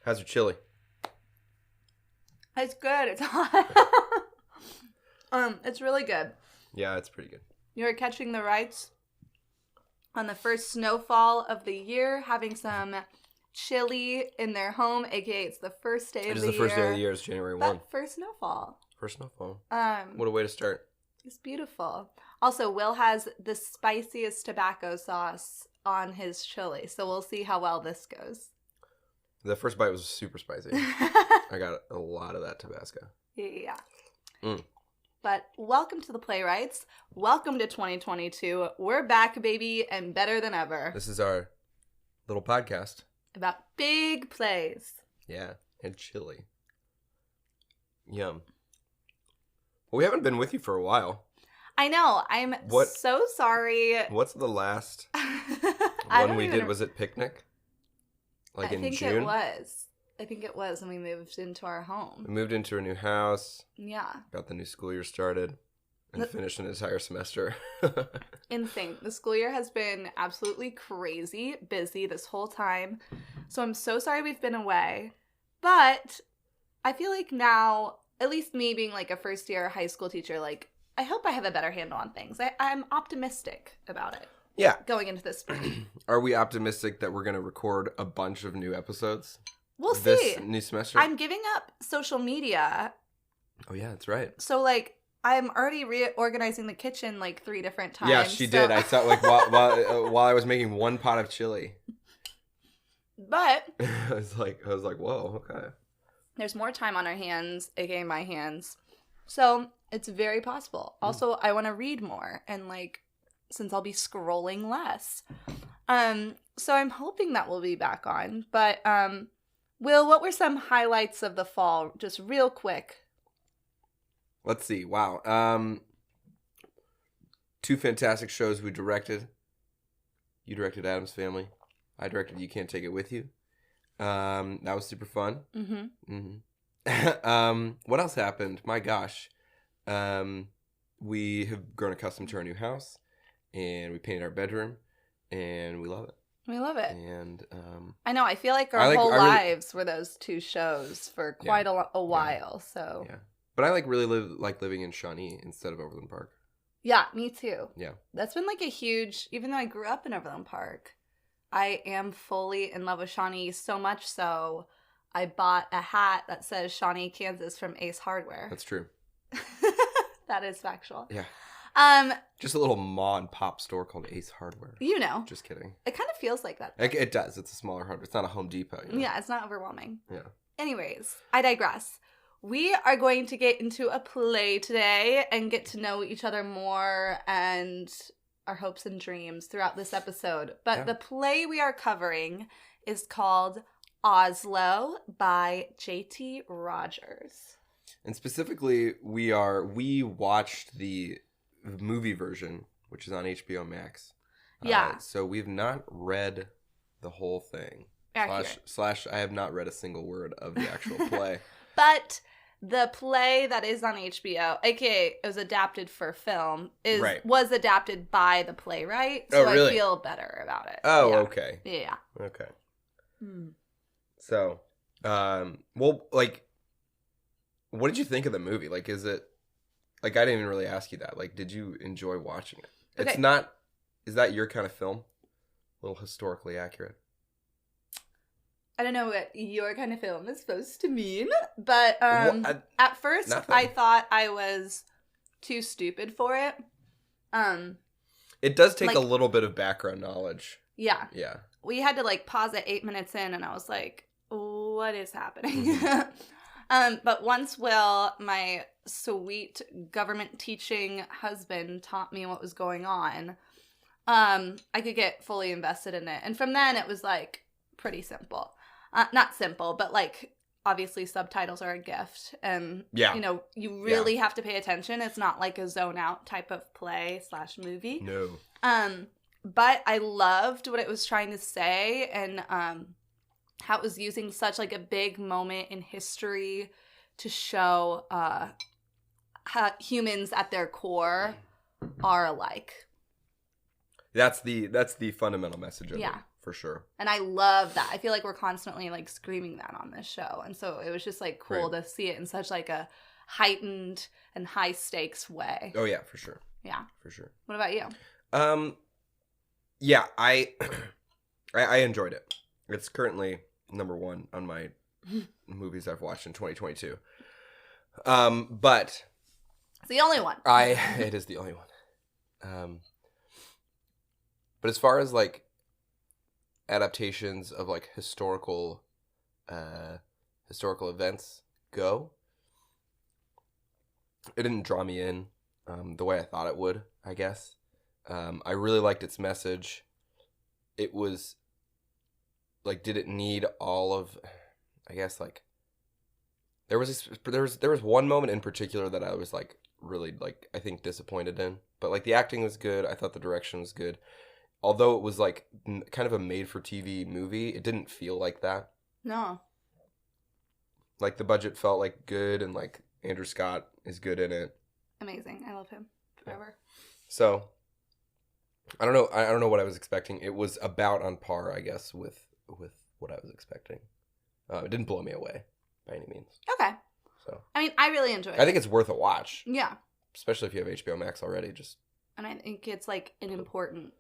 How's your chili? It's good. It's hot. It's really good. Yeah, it's pretty good. You're catching the Wrights on the first snowfall of the year, having some chili in their home, aka it's the first day of the year. It is the first day of the year. It's January 1. First snowfall. First snowfall. What a way to start. It's beautiful. Also, Will has the spiciest tobacco sauce on his chili, so we'll see how well this goes. The first bite was super spicy. I got a lot of that Tabasco. Yeah. But welcome to the PlayWrights. Welcome to 2022. We're back, baby, and better than ever. This is our little podcast. About big plays. Yeah, and chili. Yum. Well, we haven't been with you for a while. I know. I'm so sorry. What's the last one we did? Was it Picnic? Like in June? I think it was when we moved into our home. We moved into a new house. Yeah. Got the new school year started. And finished an entire semester. Insane. The school year has been absolutely crazy, busy this whole time. So I'm so sorry we've been away. But I feel like now, at least me being like a first year high school teacher, like I hope I have a better handle on things. I'm optimistic about it. Yeah. Going into this spring. Are we optimistic that we're going to record a bunch of new episodes? We'll see. This new semester? I'm giving up social media. Oh, yeah, that's right. So, like, I'm already reorganizing the kitchen like 3 different times. Yeah, she did. I thought like while I was making one pot of chili. But I was like, whoa, okay. There's more time on our hands, aka my hands. So it's very possible. Also, I want to read more, and like, since I'll be scrolling less. So I'm hoping that we'll be back on. But Will, what were some highlights of the fall? Just real quick. Let's see. Wow. 2 fantastic shows we directed. You directed Addams Family. I directed You Can't Take It With You. That was super fun. What else happened? My gosh. We have grown accustomed to our new house, and we painted our bedroom, and we love it. We love it. And I know. I feel like our whole lives were those 2 shows for quite a while. Yeah. So yeah, but I really like living in Shawnee instead of Overland Park. Yeah, me too. Yeah, that's been like a huge. Even though I grew up in Overland Park, I am fully in love with Shawnee. So much so, I bought a hat that says Shawnee, Kansas from Ace Hardware. That's true. That is factual. Yeah. Just a little ma and pop store called Ace Hardware. You know. Just kidding. It kind of feels like that. It does. It's a smaller hardware. It's not a Home Depot. You know? Yeah, it's not overwhelming. Yeah. Anyways, I digress. We are going to get into a play today and get to know each other more and our hopes and dreams throughout this episode. But the play we are covering is called Oslo by J.T. Rogers. And specifically, we watched the movie version, which is on HBO Max. Yeah. So we've not read the whole thing. Slash, I have not read a single word of the actual play. But the play that is on HBO, aka it was adapted for film, was adapted by the playwright. So really? I feel better about it. Oh, yeah. Okay. Yeah. Okay. So, well, like, what did you think of the movie? Like, is it, like, I didn't even really ask you that. Like, did you enjoy watching it? Okay. It's not, is that your kind of film? A little historically accurate. I don't know what your kind of film is supposed to mean, but at first I thought I was too stupid for it. It does take a little bit of background knowledge. Yeah. Yeah. We had to like pause at 8 minutes in, and I was like, what is happening? But once Will, my sweet government teaching husband, taught me what was going on, I could get fully invested in it. And from then it was like pretty simple. Not simple, but like obviously subtitles are a gift. And, you know, you really have to pay attention. It's not like a zone out type of play / movie. No. But I loved what it was trying to say, and how it was using such like a big moment in history to show how humans at their core are alike. That's the fundamental message of it, For sure. And I love that. I feel like we're constantly like screaming that on this show. And so it was just like cool to see it in such like a heightened and high stakes way. Oh yeah, for sure. Yeah. For sure. What about you? Yeah, I enjoyed it. It's currently number 1 on my movies I've watched in 2022. But it's the only one. It is the only one. But as far as like adaptations of like historical events go, it didn't draw me in the way I thought it would, I guess. I really liked its message. It was like, did it need all of, I guess, like there was one moment in particular that I was like really like, I think, disappointed in, but like the acting was good. I thought the direction was good. Although it was like kind of a made-for-TV movie, it didn't feel like that. No. Like the budget felt like good, and like Andrew Scott is good in it. Amazing. I love him forever. So I don't know. I don't know what I was expecting. It was about on par, I guess, with what I was expecting. It didn't blow me away by any means. Okay. So I mean, I really enjoyed it. I think it's worth a watch. Yeah. Especially if you have HBO Max already. And I think it's like an important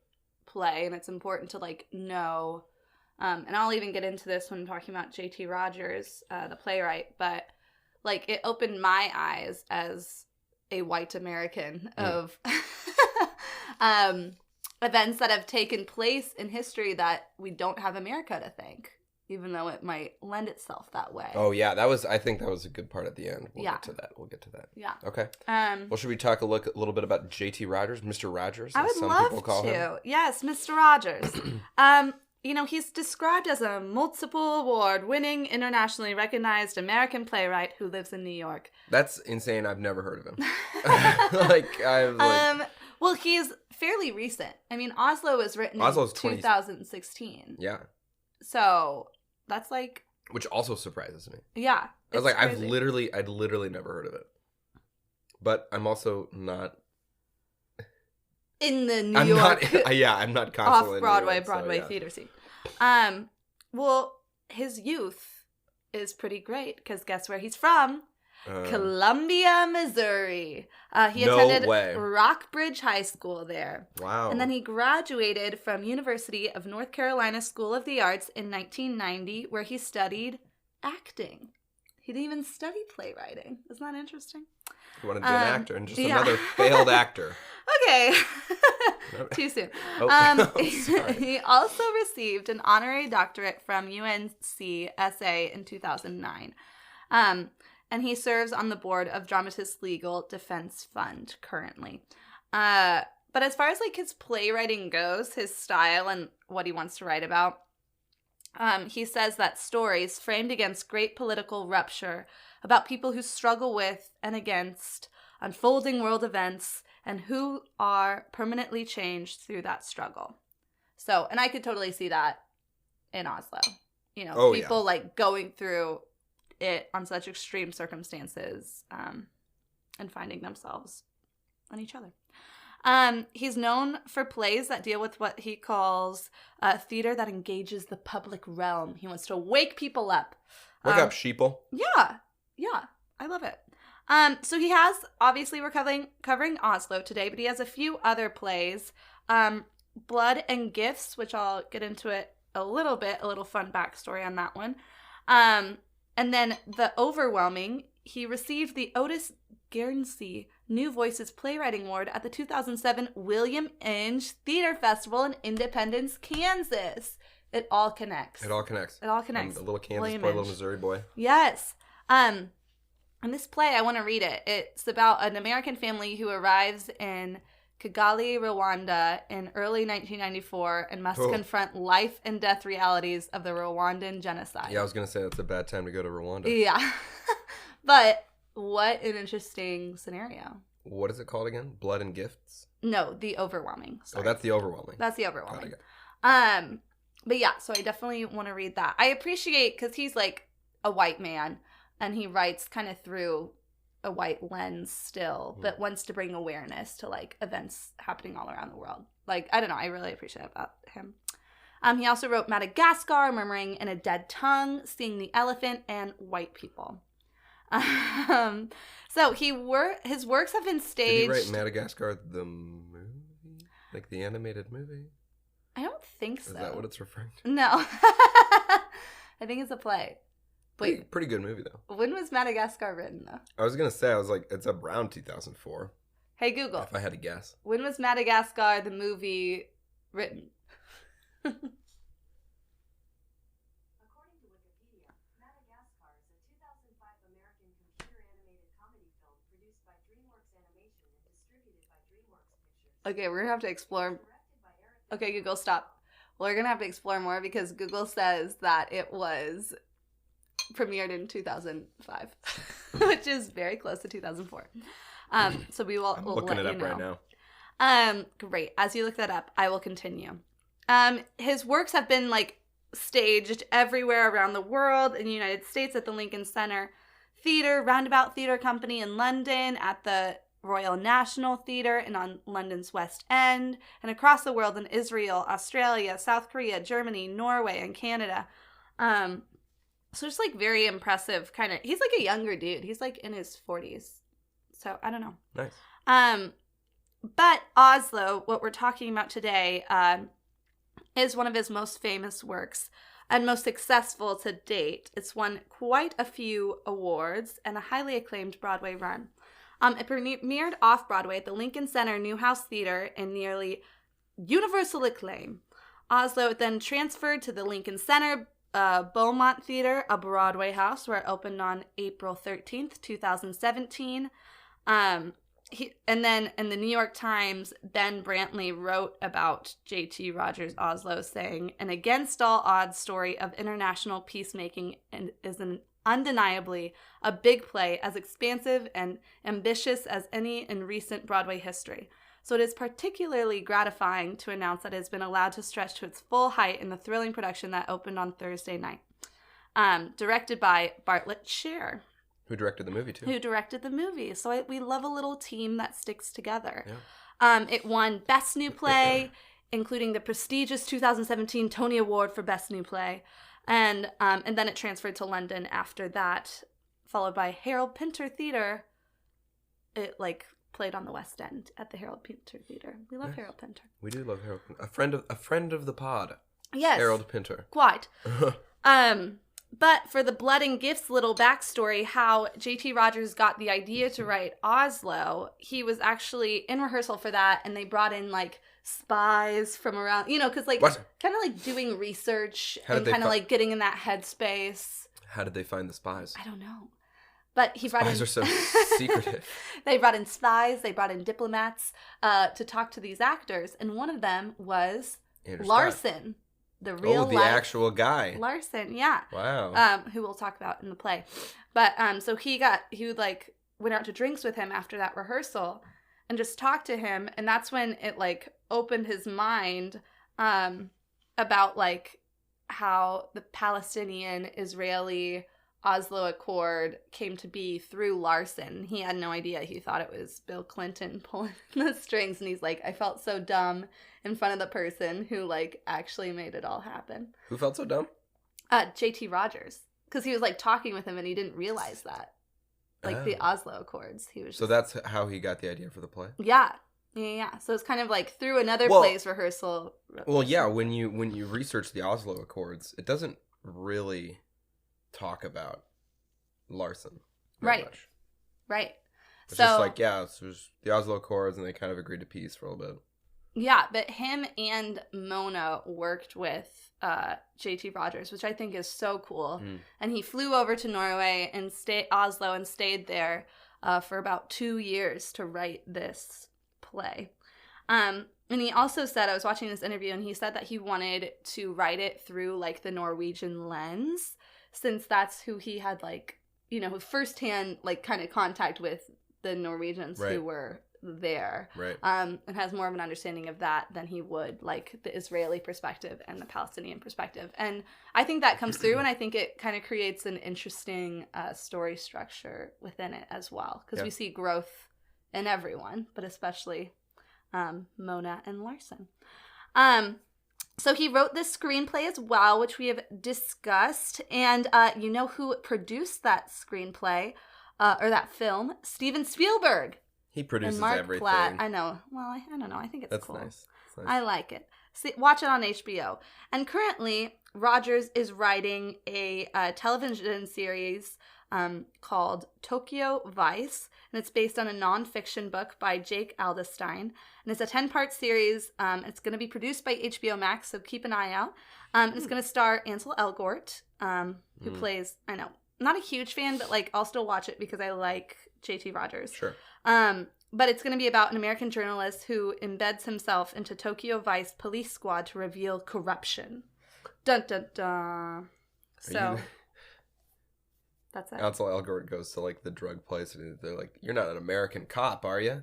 play, and it's important to like know, and I'll even get into this when I'm talking about J.T. Rogers, the playwright, but like it opened my eyes as a white American of events that have taken place in history that we don't have America to thank, even though it might lend itself that way. Oh yeah, I think that was a good part at the end. We'll get to that. Yeah. Okay. Well, should we talk a little bit about J.T. Rogers, Mr. Rogers, I as would some love people call to. him? Yes, Mr. Rogers. He's described as a multiple award-winning, internationally recognized American playwright who lives in New York. That's insane. I've never heard of him. Well, he's fairly recent. I mean, Oslo was written in 2016. Yeah. So that's like, which also surprises me. Yeah. I was like, crazy. I'd literally never heard of it. But I'm also not in the New York. I'm not constantly off Broadway, in New York, Broadway theater scene. Well, his youth is pretty great because guess where he's from? Columbia, Missouri. He attended Rockbridge High School there. Wow. And then he graduated from University of North Carolina School of the Arts in 1990, where he studied acting. He didn't even study playwriting. Isn't that interesting? He wanted to be an actor, and just another failed actor. Okay. Too soon. He also received an honorary doctorate from UNC-SA in 2009. And he serves on the board of Dramatists Legal Defense Fund currently. But as far as like his playwriting goes, his style and what he wants to write about, he says that stories framed against great political rupture, about people who struggle with and against unfolding world events and who are permanently changed through that struggle. So, and I could totally see that in Oslo. People like going through it on such extreme circumstances and finding themselves and each other. He's known for plays that deal with what he calls theater that engages the public realm. He wants to wake people up. Look up, sheeple. Yeah, I love it. So he has, obviously we're covering Oslo today, but he has a few other plays. Blood and Gifts, which I'll get into it a little bit, a little fun backstory on that one. And then The Overwhelming, he received the Otis Guernsey New Voices Playwriting Award at the 2007 William Inge Theater Festival in Independence, Kansas. It all connects. It all connects. And a little Kansas boy, little Missouri boy. Yes. And this play, I want to read it. It's about an American family who arrives in Kigali, Rwanda in early 1994 and must confront life and death realities of the Rwandan genocide. Yeah, I was going to say that's a bad time to go to Rwanda. Yeah. But what an interesting scenario. What is it called again? Blood and Gifts? No, The Overwhelming. Sorry. Oh, that's The Overwhelming. That's The Overwhelming. But yeah, so I definitely want to read that. I appreciate, because he's like a white man and he writes kind of through a white lens still, but wants to bring awareness to like events happening all around the world. Like, I don't know, I really appreciate about him. He also wrote Madagascar, Murmuring in a Dead Tongue, Seeing the Elephant, and White People. So his works have been staged. Did he write Madagascar the movie? Like the animated movie? I don't think so. Is that what it's referring to? No. I think it's a play. Pretty good movie, though. When was Madagascar written, though? I was going to say, it's around 2004. Hey, Google. If I had to guess. When was Madagascar, the movie, written? According to Wikipedia, Madagascar is a 2005 American computer-animated comedy film produced by DreamWorks Animation and distributed by DreamWorks Pictures. Okay, we're going to have to explore. Okay, Google, stop. We're going to have to explore more because Google says that it was premiered in 2005, which is very close to 2004. So we will. I'm looking it up right now. Great. As you look that up, I will continue. His works have been staged everywhere around the world. In the United States at the Lincoln Center Theatre, Roundabout Theatre Company in London, at the Royal National Theatre and on London's West End, and across the world in Israel, Australia, South Korea, Germany, Norway, and Canada. So just very impressive kind of. He's a younger dude. He's in his 40s. So I don't know. Nice. But Oslo, what we're talking about today, is one of his most famous works and most successful to date. It's won quite a few awards and a highly acclaimed Broadway run. It premiered off-Broadway at the Lincoln Center Newhouse Theatre in nearly universal acclaim. Oslo then transferred to the Lincoln Center Beaumont Theatre, a Broadway house, where it opened on April 13th, 2017. And then in the New York Times, Ben Brantley wrote about J.T. Rogers' Oslo, saying, "An against all odds story of international peacemaking and is undeniably a big play, as expansive and ambitious as any in recent Broadway history. So it is particularly gratifying to announce that it has been allowed to stretch to its full height in the thrilling production that opened on Thursday night." Directed by Bartlett Sher. Who directed the movie, too. Who directed the movie. So we love a little team that sticks together. Yeah. It won Best New Play, including the prestigious 2017 Tony Award for Best New Play. And then it transferred to London after that, followed by Harold Pinter Theatre. It played on the West End at the Harold Pinter Theatre. We love Harold Pinter. We do love Harold Pinter. A friend of the pod. Yes. Harold Pinter. Quite. But for the Blood and Gifts little backstory, how J.T. Rogers got the idea to write Oslo, he was actually in rehearsal for that, and they brought in spies from around, because kind of doing research and kind of getting in that headspace. How did they find the spies? I don't know. But he brought spies are so secretive. They brought in spies, they brought in diplomats to talk to these actors, and one of them was Larson. The real the actual guy. Larson, yeah. Wow. Who we'll talk about in the play. But so he went out to drinks with him after that rehearsal and just talked to him, and that's when it opened his mind about how the Palestinian-Israeli Oslo Accord came to be through Larson. He had no idea. He thought it was Bill Clinton pulling the strings, and he's I felt so dumb in front of the person who actually made it all happen. Who felt so dumb? J.T. Rogers, because he was talking with him and he didn't realize that the Oslo Accords. He was so that's how he got the idea for the play. Yeah. So it's kind of through another play's rehearsal. Well, yeah. When you research the Oslo Accords, it doesn't really talk about Larson right much. Right. It's just so there's the Oslo Accords, and they kind of agreed to peace for a little bit. Yeah, but him and Mona worked with J.T. Rogers, which I think is so cool. And he flew over to Norway and Oslo and stayed there for about 2 years to write this play. And he also said, I was watching this interview, and he said that he wanted to write it through the Norwegian lens, since that's who he had firsthand kind of contact with the Norwegians who were there, right? And has more of an understanding of that than he would the Israeli perspective and the Palestinian perspective. And I think that comes through, and I think it kind of creates an interesting story structure within it as well, because we see growth in everyone, but especially Mona and Larson. So he wrote this screenplay as well, which we have discussed. And you know who produced that screenplay or that film? Steven Spielberg. He produces and Mark everything. Platt. I know. Well, I don't know. I think it's That's cool. nice. That's nice. I like it. See, watch it on HBO. And currently, Rogers is writing a television series called Tokyo Vice, and it's based on a nonfiction book by Jake Aldestein. And it's a 10-part series. It's going to be produced by HBO Max, so keep an eye out. It's going to star Ansel Elgort, who plays, I know, not a huge fan, but like I'll still watch it because I like JT Rogers. Sure. But it's going to be about an American journalist who embeds himself into Tokyo Vice police squad to reveal corruption. Dun dun dun. So that's it. Ansel Elgort goes to like the drug place and they're like, "You're not an American cop, are you?" And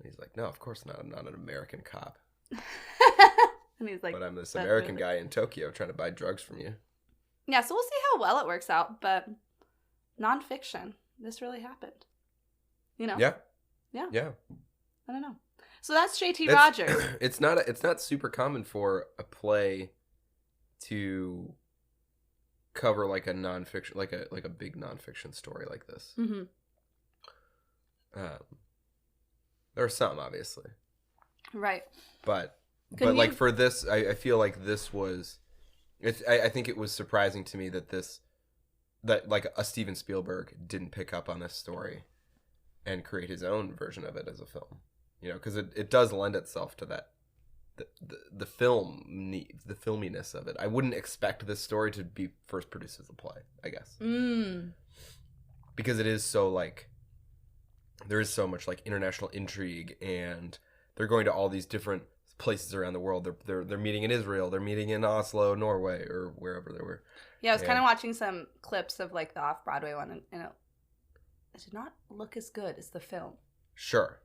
he's like, "No, of course not. I'm not an American cop." And he's like, "But I'm this American guy in Tokyo trying to buy drugs from you." Yeah, so we'll see how well it works out, but nonfiction. This really happened. You know? Yeah. Yeah. I don't know. So that's JT Rogers. It's not super common for a play to cover like a nonfiction, like a big nonfiction story like this. Mm-hmm. There are some, obviously, Right. but like for this, I feel like this was. I think it was surprising to me that like a Steven Spielberg didn't pick up on this story and create his own version of it as a film, you know, because it does lend itself to that the filminess of it. I wouldn't expect this story to be first produced as a play, I guess, because it is so like there is so much like international intrigue, and they're going to all these different places around the world. They're meeting in Israel, they're meeting in Oslo, Norway, or wherever they were. Yeah, I was kind of watching some clips of like the off-Broadway one, and it did not look as good as the film. Sure.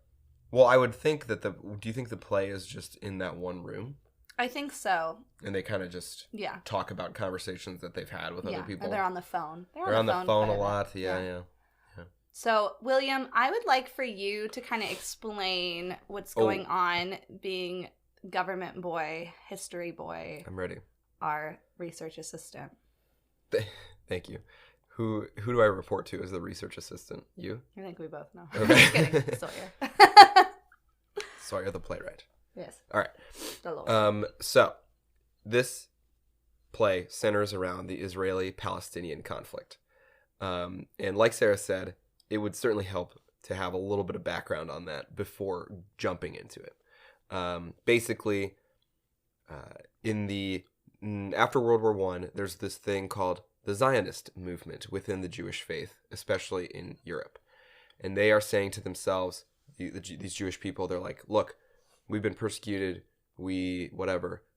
Well, I would think that do you think the play is just in that one room? I think so. And they kind of just talk about conversations that they've had with other people. And they're on the phone. They're on the phone a lot. Yeah. So, William, I would like for you to kind of explain what's going on being government boy, history boy. I'm ready. Our research assistant. Thank you. Who do I report to as the research assistant? You? I think we both know. Okay. Just kidding. Sawyer. Sawyer the playwright. Yes. All right. The Lord. So this play centers around the Israeli-Palestinian conflict. And like Sarah said, it would certainly help to have a little bit of background on that before jumping into it. Basically, after World War I, there's this thing called the Zionist movement within the Jewish faith, especially in Europe. And they are saying to themselves, these Jewish people, they're like, look, we've been persecuted, we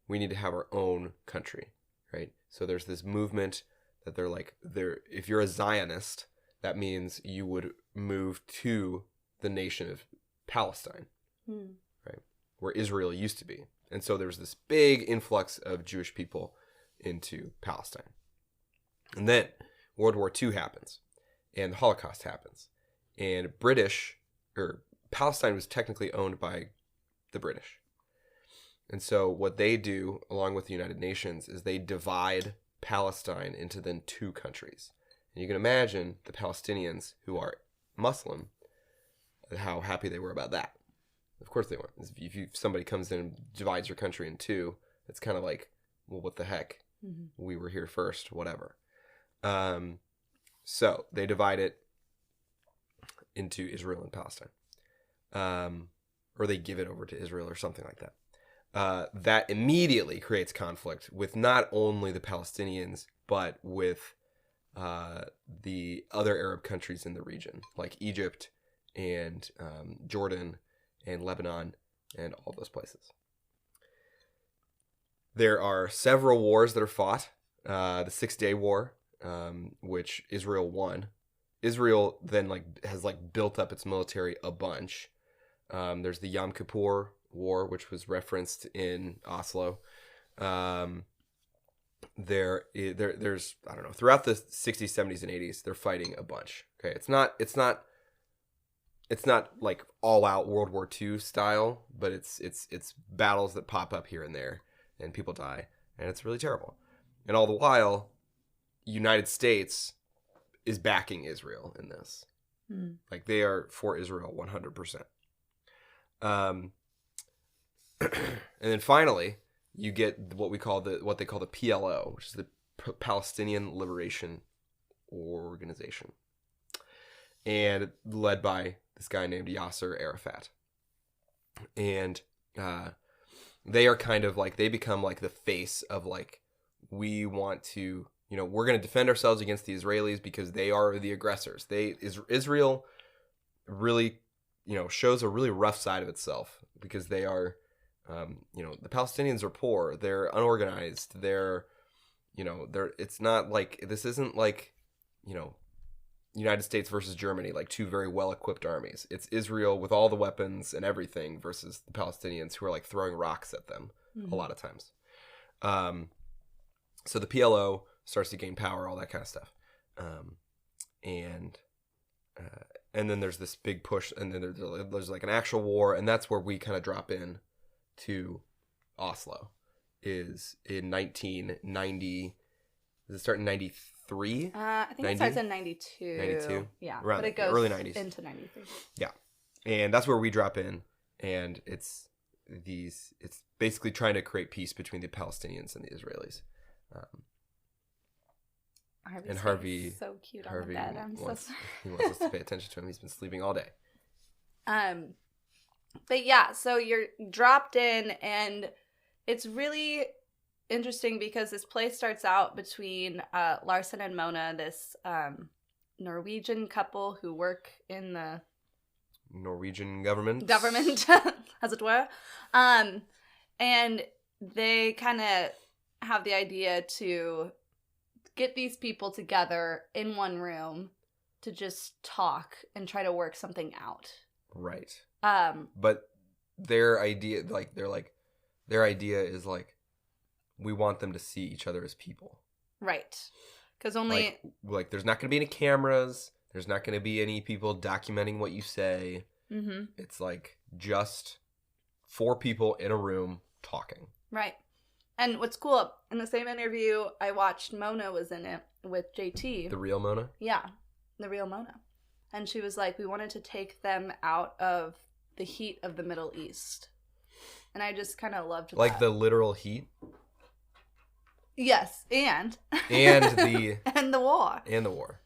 need to have our own country, right? So there's this movement that they're like, if you're a Zionist, that means you would move to the nation of Palestine, right, where Israel used to be. And so there's this big influx of Jewish people into Palestine. And then World War II happens, and the Holocaust happens. And Palestine was technically owned by the British. And so what they do, along with the United Nations, is they divide Palestine into then two countries. And you can imagine the Palestinians, who are Muslim, how happy they were about that. Of course they weren't. If somebody comes in and divides your country in two, it's kind of like, well, what the heck? Mm-hmm. We were here first, whatever. So they divide it into Israel and Palestine. Or they give it over to Israel or something like that. That immediately creates conflict with not only the Palestinians, but with the other Arab countries in the region, like Egypt and Jordan and Lebanon and all those places. There are several wars that are fought. The 6-Day War, which Israel won. Israel then has built up its military a bunch. There's the Yom Kippur War, which was referenced in Oslo. There's I don't know, throughout the 60s, 70s, and 80s, they're fighting a bunch. Okay, it's not like all out World War II style, but it's battles that pop up here and there. and people die, and it's really terrible. And all the while, United States is backing Israel in this. Like, they are for Israel 100%. And then finally, you get what they call the PLO, which is the Palestinian Liberation Organization, and led by this guy named Yasser Arafat. And they are kind of like, they become like the face of like, we want to, we're going to defend ourselves against the Israelis because they are the aggressors. Israel really, shows a really rough side of itself because they are, the Palestinians are poor. They're unorganized. It's not like, this isn't like, United States versus Germany, like two very well-equipped armies. It's Israel with all the weapons and everything versus the Palestinians who are like throwing rocks at them a lot of times. So the PLO starts to gain power, all that kind of stuff. And then there's this big push, and then there's like an actual war, and that's where we kind of drop in to Oslo, is in 1990. Does it start in 93? I think 90? It starts in 92. 92? Yeah, around but it goes early 90s. into 93. Yeah, and that's where we drop in, and it's basically trying to create peace between the Palestinians and the Israelis. And Harvey, so cute Harvey on the bed. he wants us to pay attention to him. He's been sleeping all day. But yeah, so you're dropped in, and it's really interesting because this play starts out between Larson and Mona, this Norwegian couple who work in the Norwegian government, as it were, and they kind of have the idea to get these people together in one room to just talk and try to work something out. Right. But their idea, their idea is like, we want them to see each other as people. Right. Because only like there's not going to be any cameras. There's not going to be any people documenting what you say. Mm-hmm. It's like just 4 people in a room talking. Right. And what's cool, in the same interview I watched, Mona was in it with JT. The real Mona? Yeah, the real Mona. And she was like, we wanted to take them out of the heat of the Middle East. And I just kind of loved that. Like the literal heat? Yes, and the... and the war. And the war.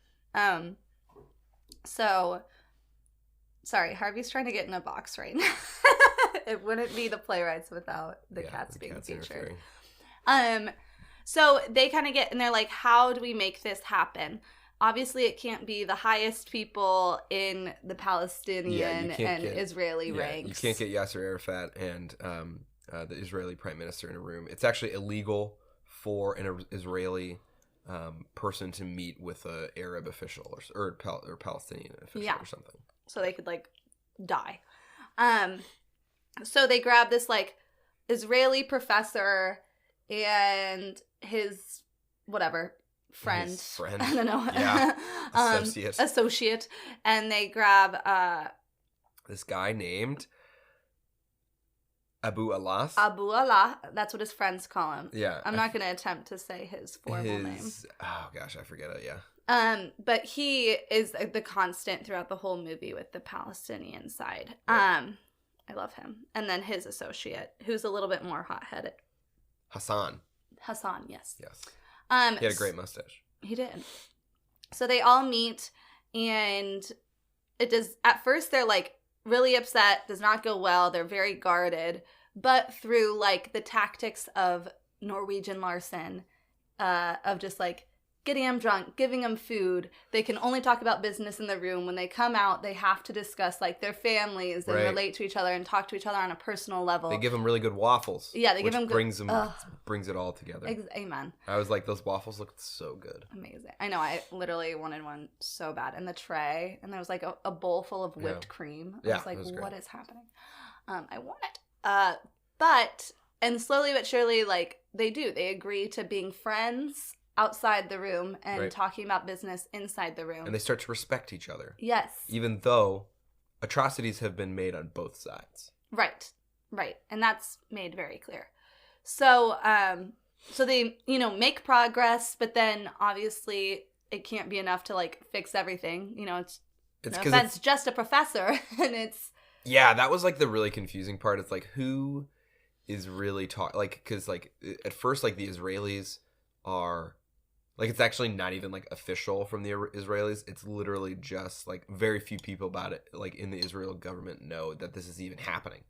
So, sorry, Harvey's trying to get in a box right now. It wouldn't be the PlayWrights without the cats being featured. So they kind of get, and they're like, how do we make this happen? Obviously, it can't be the highest people in the Palestinian and Israeli ranks. You can't get Yasser Arafat and the Israeli prime minister in a room. It's actually illegal for an Israeli person to meet with an Arab official or Palestinian official or something. So they could, like, die. So they grab this, like, Israeli professor and his, whatever, friend. I don't know. Yeah. Associate. And they grab... this guy named Abu Alas. Abu Allah. That's what his friends call him. Yeah. I'm not going to attempt to say his formal name. Oh, gosh, I forget it, yeah. But he is the constant throughout the whole movie with the Palestinian side. Right. I love him. And then his associate, who's a little bit more hot-headed. Hassan, yes. Yes. He had a great mustache. He did. So they all meet, and it does, at first they're like really upset, does not go well, they're very guarded, but through like the tactics of Norwegian Larson, of just like getting them drunk, giving them food, they can only talk about business in the room. When they come out, they have to discuss like their families and relate to each other and talk to each other on a personal level. They give them really good waffles. Yeah, they give them brings it all together. Amen. I was like, those waffles looked so good. Amazing. I know, I literally wanted one so bad. And the tray, and there was like a bowl full of whipped cream. I was like, what is happening? I want it. But, and slowly but surely, like, they agree to being friends outside the room and talking about business inside the room. And they start to respect each other. Yes. Even though atrocities have been made on both sides. Right. And that's made very clear. So so they, make progress, but then obviously it can't be enough to like fix everything. It's no offense, just a professor, and it's yeah, that was like the really confusing part. It's like who is really like, because like at first like the Israelis are like, it's actually not even like official from the Israelis. It's literally just like very few people about it like in the Israel government know that this is even happening.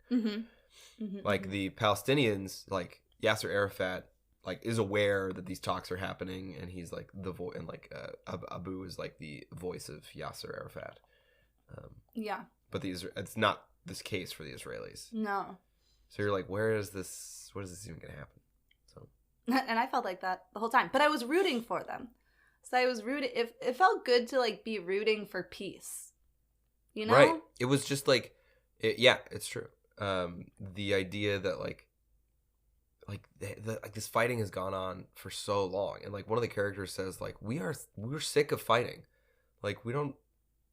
Like the Palestinians, like Yasser Arafat like is aware that these talks are happening, and he's like the voice, and like Abu is like the voice of Yasser Arafat. Yeah. But it's not this case for the Israelis. No. So you're like, where is this? What is this even going to happen? So. And I felt like that the whole time, but I was rooting for them. So I was rooting. It felt good to like be rooting for peace. Right. It was just like, yeah, it's true. The idea that like this fighting has gone on for so long, and like one of the characters says like we're sick of fighting, like we don't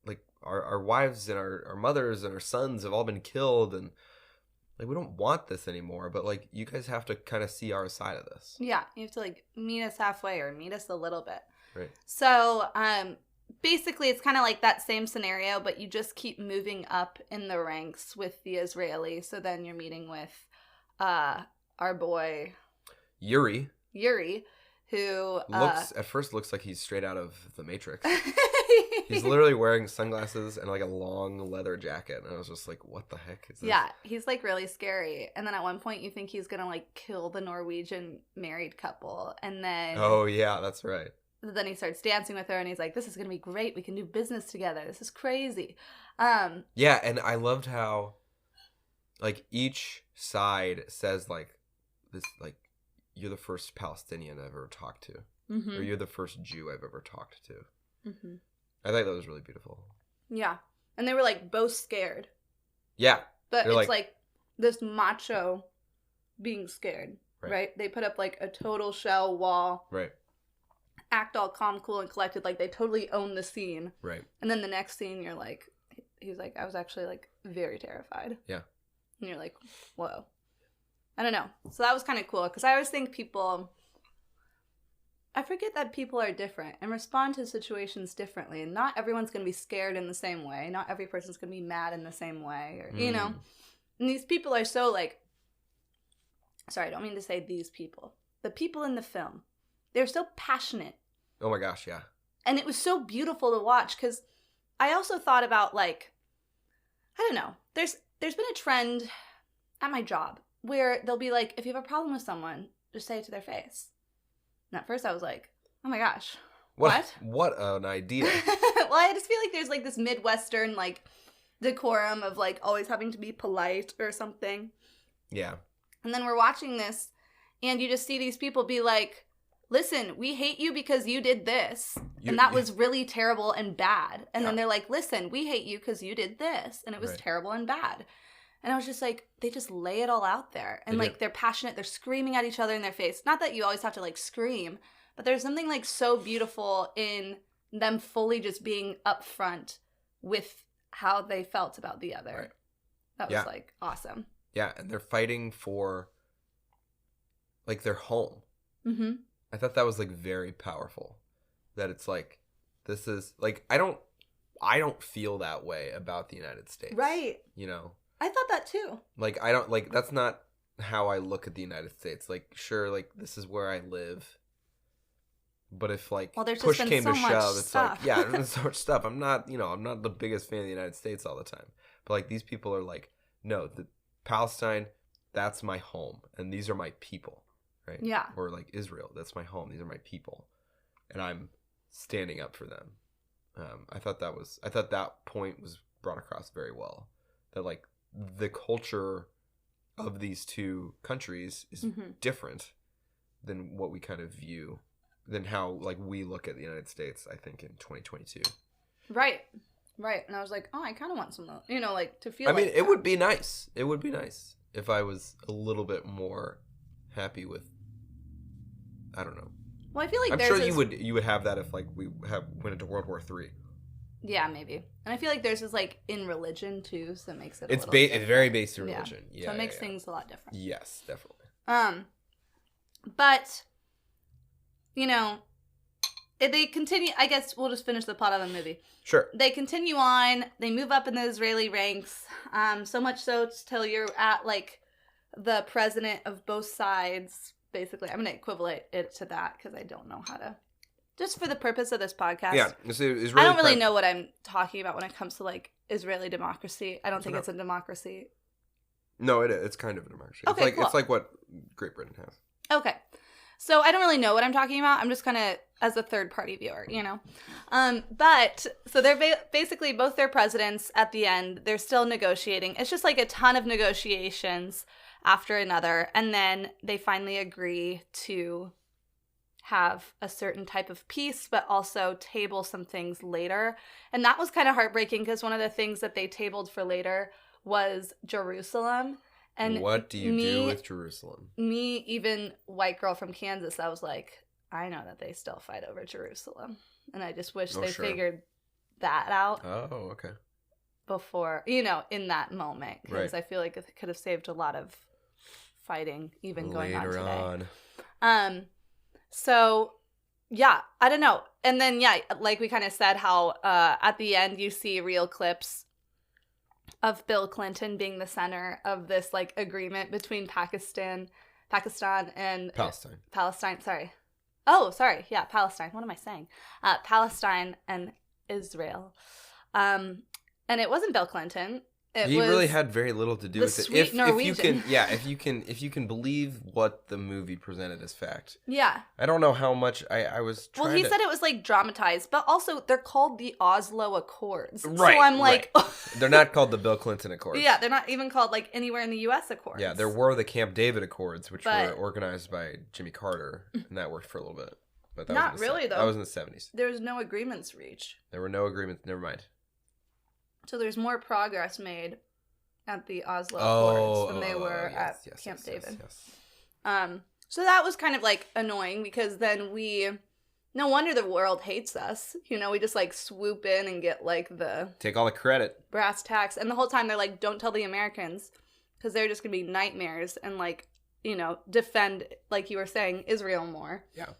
like our wives and our mothers and our sons have all been killed, and like we don't want this anymore, but like you guys have to kind of see our side of this. Yeah, you have to like meet us halfway or meet us a little bit. Right. So basically it's kind of like that same scenario, but you just keep moving up in the ranks with the Israeli. So then you're meeting with our boy Yuri, who at first looks like he's straight out of the Matrix. He's literally wearing sunglasses and like a long leather jacket, and I was just like, what the heck is this? Yeah, he's like really scary. And then at one point you think he's gonna like kill the Norwegian married couple, and then oh yeah, that's right. Then he starts dancing with her, and he's like, this is gonna be great, we can do business together, this is crazy. Yeah, and I loved how like each side says like this, like, you're the first Palestinian I've ever talked to, or you're the first Jew I've ever talked to. I thought that was really beautiful. Yeah. And they were like both scared. Yeah. But it's like this macho being scared, right? They put up like a total shell wall. Right. Act all calm, cool, and collected. Like they totally own the scene. Right. And then the next scene, you're like, he's like, I was actually like very terrified. Yeah. And you're like, whoa. I don't know. So that was kind of cool, because I always think I forget that people are different and respond to situations differently, and not everyone's going to be scared in the same way. Not every person's going to be mad in the same way, or you know. And these people are so like, sorry, I don't mean to say these people. The people in the film, they're so passionate. Oh my gosh, yeah. And it was so beautiful to watch, because I also thought about like, I don't know, there's been a trend at my job where they'll be like, if you have a problem with someone, just say it to their face. And at first I was like, oh my gosh, what? What an idea. Well, I just feel like there's like this Midwestern like decorum of like always having to be polite or something. Yeah. And then we're watching this, and you just see these people be like, listen, we hate you because you did this. And that was really terrible and bad. And then they're like, listen, we hate you because you did this. And it was terrible and bad. And I was just like, they just lay it all out there. And like, they're passionate. They're screaming at each other in their face. Not that you always have to like scream, but there's something like so beautiful in them fully just being upfront with how they felt about the other. Right. That was like awesome. Yeah. And they're fighting for like their home. I thought that was like very powerful, that it's like, this is like, I don't feel that way about the United States. Right. You know? I thought that too. Like, I don't, like, that's not how I look at the United States. Like, sure, like, this is where I live. But if, like, push came to shove, it's like, yeah, there's so much stuff. I'm not the biggest fan of the United States all the time. But, like, these people are like, no, Palestine, that's my home. And these are my people, right? Yeah. Or, like, Israel, that's my home. These are my people. And I'm standing up for them. I thought that point was brought across very well. That, like, the culture of these two countries is different than what we kind of view, than how like we look at the United States, I think, in 2022. Right. And I was like, oh, I kind of want some, like to feel. I mean, it would be nice. It would be nice if I was a little bit more happy with. I don't know. Well, I feel like I'm sure you would have that if like we went into World War III. Yeah, maybe. And I feel like theirs is like in religion too, so it makes it. It's very based in religion. Yeah, so it makes things a lot different. Yes, definitely. But, you know, they continue. I guess we'll just finish the plot of the movie. Sure. They continue on. They move up in the Israeli ranks. So much so till you're at like the president of both sides. Basically, I'm going to equivalent it to that because I don't know how to. Just for the purpose of this podcast. Yeah. I don't really know what I'm talking about when it comes to like Israeli democracy. I don't think it's a democracy. No, it's kind of a democracy. Okay, It's like what Great Britain has. Okay. So I don't really know what I'm talking about. I'm just kind of as a third party viewer, you know. But so they're basically both their presidents at the end. They're still negotiating. It's just like a ton of negotiations after another, and then they finally agree to have a certain type of peace, but also table some things later. And that was kind of heartbreaking because one of the things that they tabled for later was Jerusalem. And what do you do with Jerusalem? Me, even white girl from Kansas, I was like, I know that they still fight over Jerusalem. And I just wish they figured that out. Oh, okay. Before, you know, in that moment. Because I feel like it could have saved a lot of fighting even going on today. Later on. So, yeah, I don't know. And then, yeah, like we kind of said how at the end you see real clips of Bill Clinton being the center of this like agreement between Pakistan and Palestine. Sorry. Oh, sorry. Yeah, Palestine. What am I saying? Palestine and Israel. And it wasn't Bill Clinton. He really had very little to do with it. If you can believe what the movie presented as fact. Yeah. I don't know how much I was trying. Well, he said it was like dramatized, but also they're called the Oslo Accords. Right. So I'm like, they're not called the Bill Clinton Accords. Yeah, they're not even called like anywhere in the U.S. Accords. Yeah, there were the Camp David Accords, which were organized by Jimmy Carter, and that worked for a little bit. But that not really though. That was in the 70s. There was no agreements reached. There were no agreements. Never mind. So there's more progress made at the Oslo Accords than they were at Camp David. Yes. So that was kind of like annoying because then no wonder the world hates us. You know, we just like swoop in and get like take all the credit. Brass tacks. And the whole time they're like, don't tell the Americans because they're just going to be nightmares and like, you know, defend, like you were saying, Israel more. Yeah.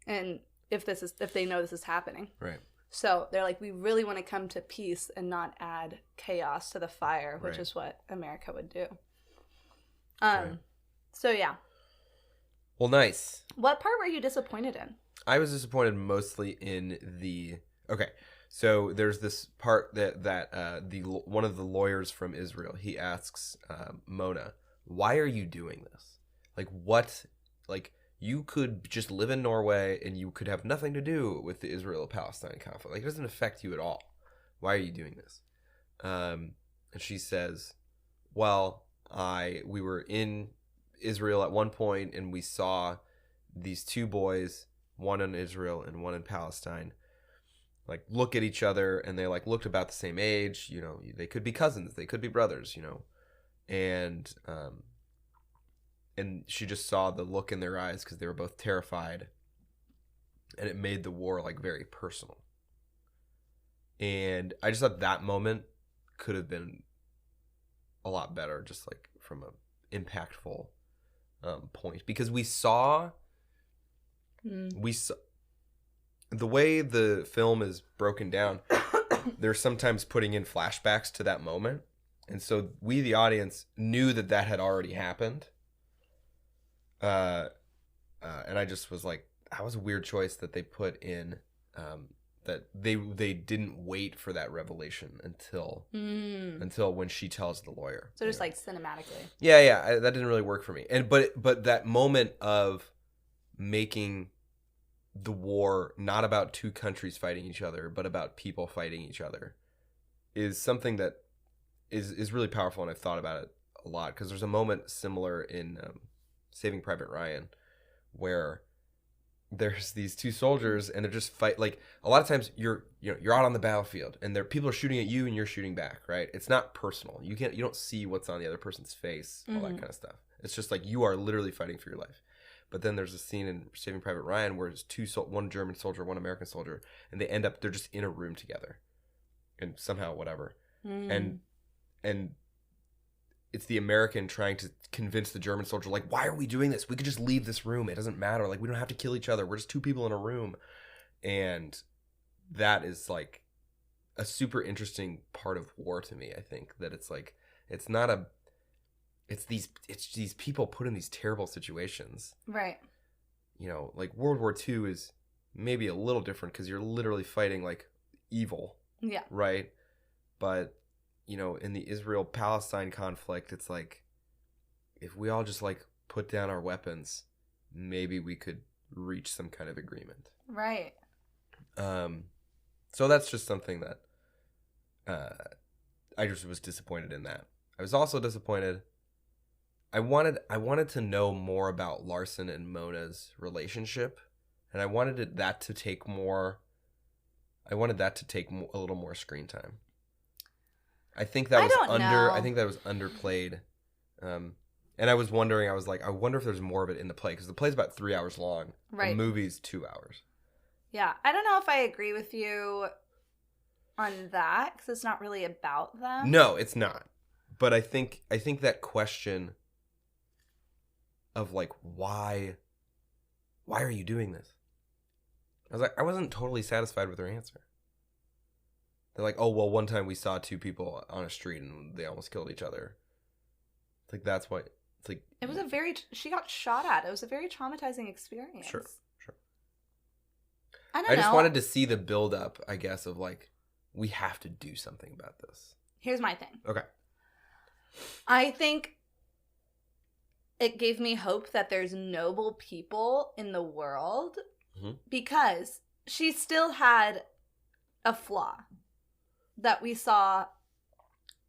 And if they know this is happening. Right. So they're like, we really want to come to peace and not add chaos to the fire, which is what America would do. So yeah. Well, nice. What part were you disappointed in? I was disappointed mostly in okay. So there's this part that one of the lawyers from Israel, he asks Mona, why are you doing this? Like what? Like you could just live in Norway and you could have nothing to do with the Israel-Palestine conflict. Like it doesn't affect you at all. Why are you doing this? And she says, well, we were in Israel at one point and we saw these two boys, one in Israel and one in Palestine, like look at each other and they like looked about the same age, you know, they could be cousins, they could be brothers, you know. And she just saw the look in their eyes because they were both terrified. And it made the war like very personal. And I just thought that moment could have been a lot better, just like from an impactful point. Because we saw the way the film is broken down, they're sometimes putting in flashbacks to that moment. And so we, the audience, knew that had already happened. And I just was like, that was a weird choice that they put in, that they didn't wait for that revelation until when she tells the lawyer. So just like cinematically. Yeah, that didn't really work for me. And but that moment of making the war not about two countries fighting each other, but about people fighting each other, is something that is really powerful, and I've thought about it a lot because there's a moment similar in Saving Private Ryan where there's these two soldiers and they're just fight. Like a lot of times you're out on the battlefield and people are shooting at you and you're shooting back, right? It's not personal. You don't see what's on the other person's face, all that kind of stuff. It's just like you are literally fighting for your life. But then there's a scene in Saving Private Ryan where it's one German soldier, one American soldier, and they're just in a room together, and somehow whatever, and it's the American trying to convince the German soldier, like, why are we doing this? We could just leave this room. It doesn't matter. Like, we don't have to kill each other. We're just two people in a room. And that is like a super interesting part of war to me. I think that it's like, it's these people put in these terrible situations. Right. You know, like World War II is maybe a little different because you're literally fighting like evil. Yeah. Right. But, you know, in the Israel-Palestine conflict, it's like, if we all just like put down our weapons, maybe we could reach some kind of agreement. Right. So that's just something that I just was disappointed in that. I was also disappointed. I wanted to know more about Larson and Mona's relationship, and I wanted that to take a little more screen time. I think that was I think that was underplayed. And I was wondering, I wonder if there's more of it in the play, because the play's about 3 hours long. Right. The movie's 2 hours. Yeah. I don't know if I agree with you on that, because it's not really about them. No, it's not. But I think that question of like, why are you doing this? I wasn't totally satisfied with their answer. They're like, oh, well, one time we saw two people on a street and they almost killed each other. It's like, that's why. It's like, it was she got shot at. It was a very traumatizing experience. Sure. I don't know. I just wanted to see the build up, I guess, of like, we have to do something about this. Here's my thing. Okay. I think it gave me hope that there's noble people in the world, because she still had a flaw that we saw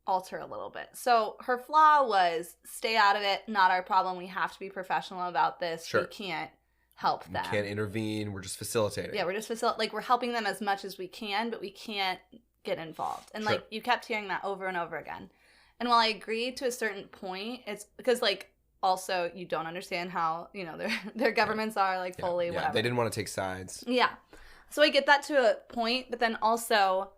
alter a little bit. So her flaw was, stay out of it, not our problem. We have to be professional about this. Sure. We can't help them. We can't intervene. We're just facilitating. Yeah, we're just we're helping them as much as we can, but we can't get involved. And Sure. like, you kept hearing that over and over again. And while I agree to a certain point, it's because like, also you don't understand how, you know, their governments are like fully whatever. They didn't want to take sides. Yeah. So I get that to a point, but then also,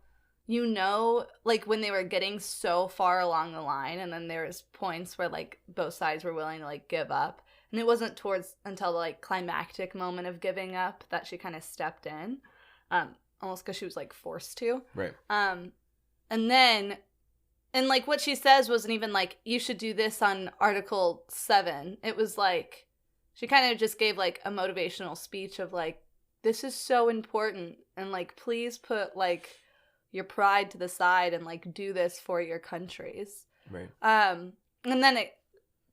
you know, like when they were getting so far along the line, and then there was points where like both sides were willing to like give up, and it wasn't until the like climactic moment of giving up that she kind of stepped in, almost because she was like forced to. Right. And then, and like what she says wasn't even like, you should do this on Article 7. It was like, she kind of just gave like a motivational speech of like, this is so important, and like, please put like your pride to the side and like do this for your countries. Right. And then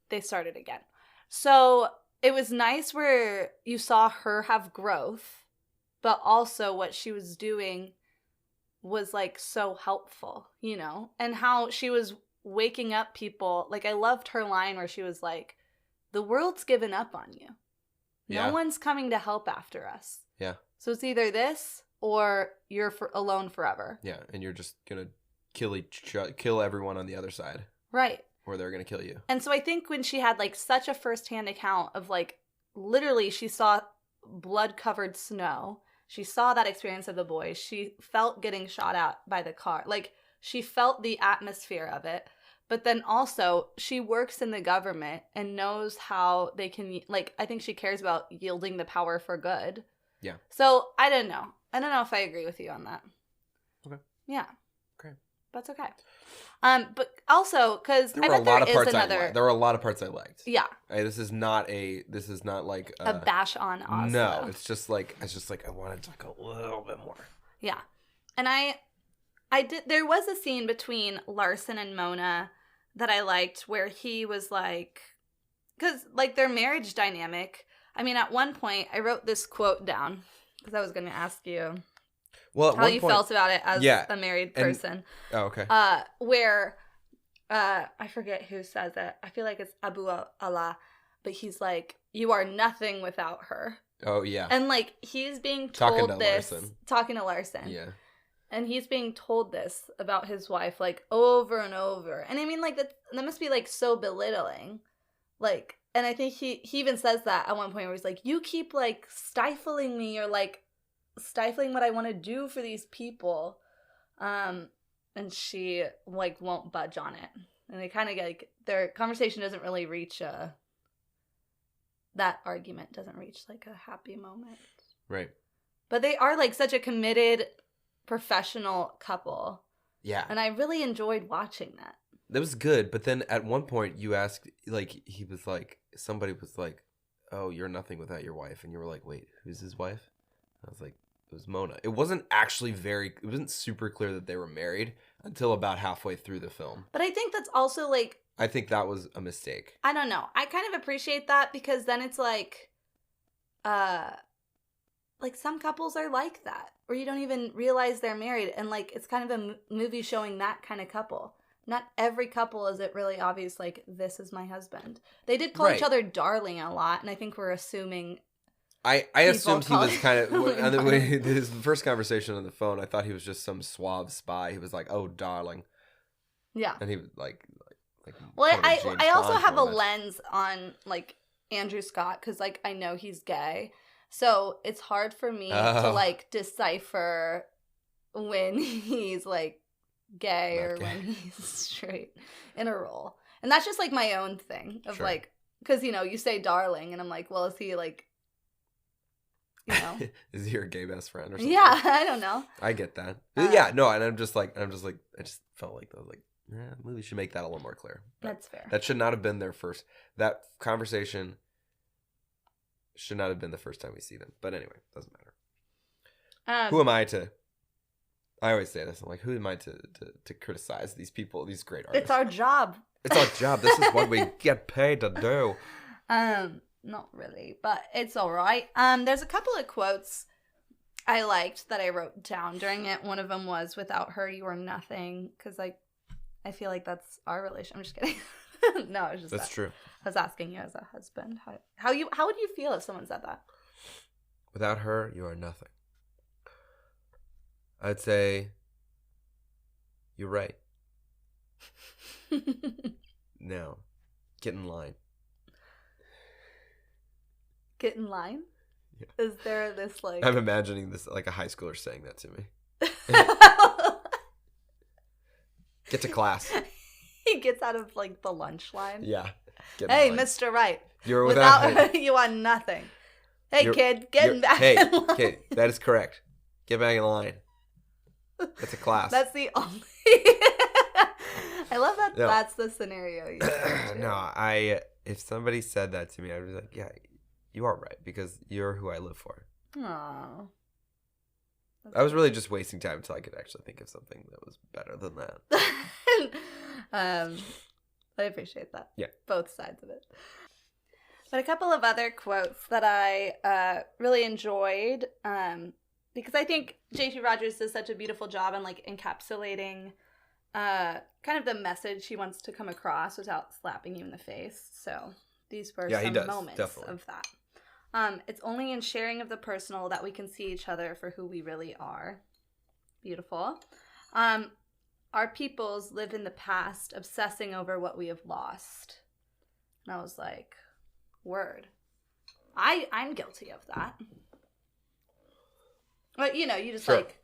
they started again. So it was nice where you saw her have growth, but also what she was doing was like so helpful, you know, and how she was waking up people. Like, I loved her line where she was like, the world's given up on you. Yeah. No one's coming to help after us. Yeah. So it's either this or you're alone forever. Yeah, and you're just going to kill everyone on the other side. Right. Or they're going to kill you. And so I think when she had like such a firsthand account of like, literally she saw blood-covered snow. She saw that experience of the boys. She felt getting shot at by the car. Like, she felt the atmosphere of it. But then also, she works in the government and knows how they can, like, I think she cares about yielding the power for good. Yeah. So, I don't know. I don't know if I agree with you on that. Okay. Yeah. Okay. That's okay. But also, because I bet there is another... There were a lot of parts I liked. Yeah. This is not like a bash on Oslo. No, it's just like I wanted to talk a little bit more. Yeah. And I did, there was a scene between Larson and Mona that I liked where he was like, because like their marriage dynamic, I mean, at one point I wrote this quote down because I was going to ask you how you felt about it as a married person. Okay. Where I forget who says it. I feel like it's Abu Allah, but he's like, you are nothing without her. Oh yeah. And like, he's being told talking to Larson. Yeah. And he's being told this about his wife, like, over and over. And I mean, like, that must be, like, so belittling. Like, and I think he even says that at one point where he's like, you keep, like, stifling me, or, like, stifling what I want to do for these people. And she, like, won't budge on it. And they kind of like, their conversation doesn't really reach that argument doesn't reach like a happy moment. Right. But they are like such a committed professional couple. Yeah. And I really enjoyed watching that. That was good, but then at one point you asked, like, he was like, somebody was like, oh, you're nothing without your wife. And you were like, wait, who's his wife? I was like, it was Mona. It wasn't super clear that they were married until about halfway through the film. But I think that's also like, I think that was a mistake. I don't know. I kind of appreciate that because then it's like some couples are like that, where you don't even realize they're married. And like, it's kind of a movie showing that kind of couple. Not every couple is it really obvious, like, this is my husband. They did call each other darling a lot, and I think we're assuming. I assumed he was kind of, his first conversation on the phone, I thought he was just some suave spy. He was like, oh, darling. Yeah. And he was like well, I also have a lens on, like, Andrew Scott, because, like, I know he's gay. So it's hard for me to, like, decipher when he's, like, gay or when he's straight in a role. And that's just, like, my own thing of, like, because, you know, you say darling, and I'm like, well, is he, like, you know. Is he your gay best friend or something? Yeah, I don't know. I get that. Yeah, no, and I'm just like, I just felt like, I was like, yeah, movie should make that a little more clear. That's fair. That should not have been their first, that conversation should not have been the first time we see them. But anyway, doesn't matter. Who am I to, I always say this, I'm like, who am I to criticize these people, these great artists? It's our job. It's our job. This is what we get paid to do. Not really, but it's all right. There's a couple of quotes I liked that I wrote down during it. One of them was, "Without her, you are nothing," because like I feel like that's our relation. I'm just kidding. No, it's just that's true. I was asking you as a husband how would you feel if someone said that? Without her, you are nothing. I'd say you're right. Now, get in line. Get in line? Yeah. Is there this like... I'm imagining this like a high schooler saying that to me. Get to class. He gets out of like the lunch line. Yeah. Hey, Mr. Right. You're without you are nothing. Hey, kid, get back in line. Hey, kid, that is correct. Get back in line. Get to class. That's the only... I love that that's the scenario you No, if somebody said that to me, I would be like, yeah, you are right, because you're who I live for. Aww. I was really just wasting time until I could actually think of something that was better than that. I appreciate that. Yeah. Both sides of it. But a couple of other quotes that I really enjoyed, because I think J.T. Rogers does such a beautiful job on like encapsulating kind of the message he wants to come across without slapping you in the face. So these were some moments of that. It's only in sharing of the personal that we can see each other for who we really are. Beautiful. Our peoples live in the past, obsessing over what we have lost. And I was like, word. I'm guilty of that. But, you know, you just like,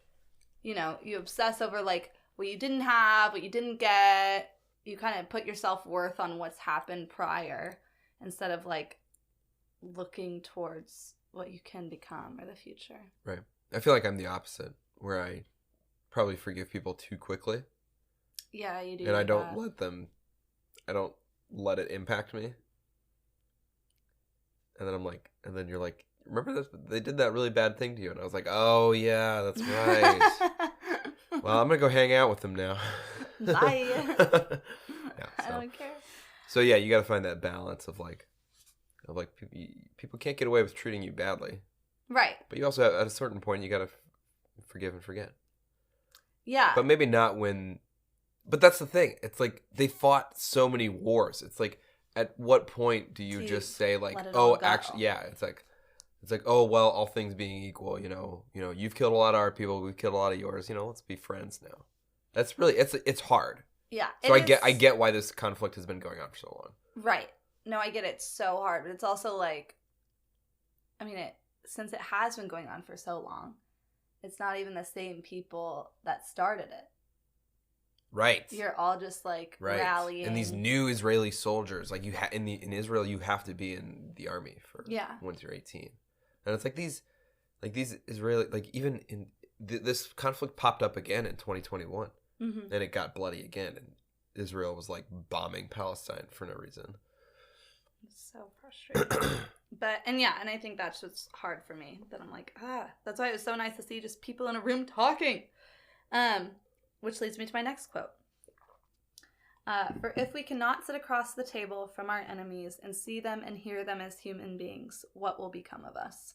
you know, you obsess over like what you didn't have, what you didn't get. You kind of put your self-worth on what's happened prior instead of like looking towards what you can become or the future. Right. I feel like I'm the opposite, where I probably forgive people too quickly. Yeah, you do. And I don't let it impact me. And then I'm like, and then you're like, remember this? They did that really bad thing to you. And I was like, oh yeah, that's right. Well, I'm going to go hang out with them now. Bye. Yeah, I don't care. So yeah, you got to find that balance of like people can't get away with treating you badly. Right. But you also, at a certain point, you got to forgive and forget. Yeah. But maybe not when... But that's the thing. It's like they fought so many wars. It's like, at what point do you just say like, oh, actually, yeah. It's like, oh, well, all things being equal, you know, you've killed a lot of our people, we've killed a lot of yours. You know, let's be friends now. That's really, it's hard. Yeah. So I get why this conflict has been going on for so long. Right. No, I get it. It's so hard, but it's also like, I mean, since it has been going on for so long, it's not even the same people that started it. Right. You're all just like Right. rallying. And these new Israeli soldiers, like in Israel, you have to be in the army for once you're 18. And it's like these Israeli, like even in this conflict popped up again in 2021, and it got bloody again, and Israel was like bombing Palestine for no reason. It's so frustrating. And I think that's what's hard for me. That I'm like, that's why it was so nice to see just people in a room talking. Which leads me to my next quote. For if we cannot sit across the table from our enemies and see them and hear them as human beings, what will become of us?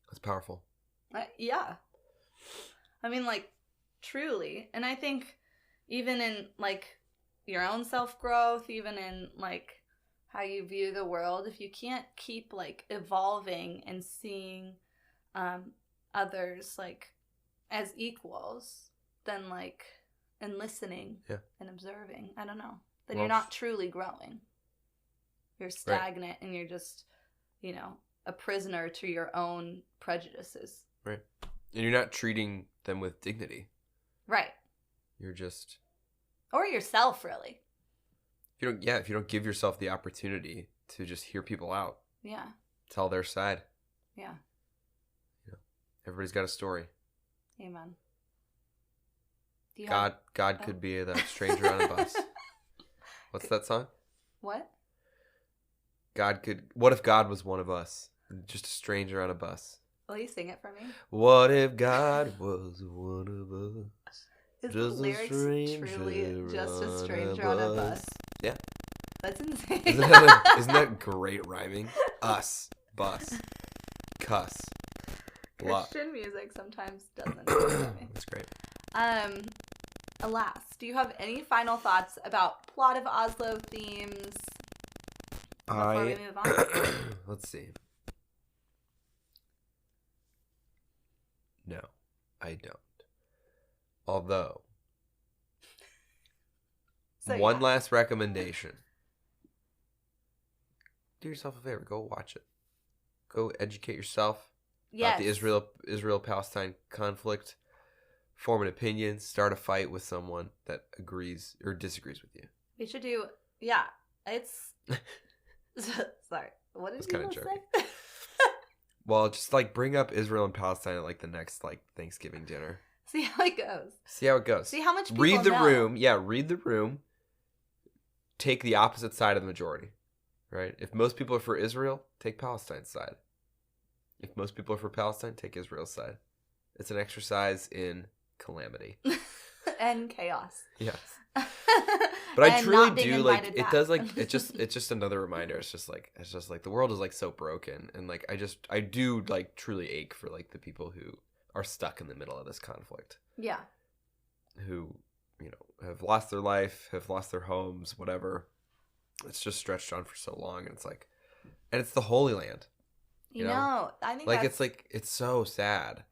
That's powerful. Yeah. I mean, like, truly. And I think even in, like, your own self-growth, even in, like, how you view the world, if you can't keep, like, evolving and seeing others, like, as equals, then, like, and listening and observing, I don't know, then you're not truly growing. You're stagnant and you're just, a prisoner to your own prejudices. Right. And you're not treating them with dignity. Right. You're just... Or yourself, really. If you don't give yourself the opportunity to just hear people out. Yeah. Tell their side. Yeah. Everybody's got a story. Amen. God could be that stranger on a bus. What's that song? What? What if God was one of us? Just a stranger on a bus. Will you sing it for me? What if God was one of us? Is the lyrics truly just a stranger on a bus? Yeah. That's insane. Isn't that great rhyming? Us, bus, cuss. Christian music sometimes doesn't do me. That's great. Alas, do you have any final thoughts about plot of Oslo themes before we move on? Let's see. No, I don't. Although, one last recommendation. Do yourself a favor. Go watch it. Go educate yourself about the Israel-Palestine conflict. Form an opinion. Start a fight with someone that agrees or disagrees with you. We should do... it's... Sorry. What did you say? Well, just like bring up Israel and Palestine at like the next like Thanksgiving dinner. See how it goes. See how much people read the know. room. Yeah, read the room. Take the opposite side of the majority, right? If most people are for Israel, take Palestine's side. If most people are for Palestine, take Israel's side. It's an exercise in calamity and chaos. Yes. But I truly do like it. Does like it's just another reminder. It's just like the world is like so broken, and like I do like truly ache for like the people who are stuck in the middle of this conflict. Yeah. Who have lost their life, have lost their homes, whatever. It's just stretched on for so long, and it's like, and it's the Holy Land. You know, I think like it's so sad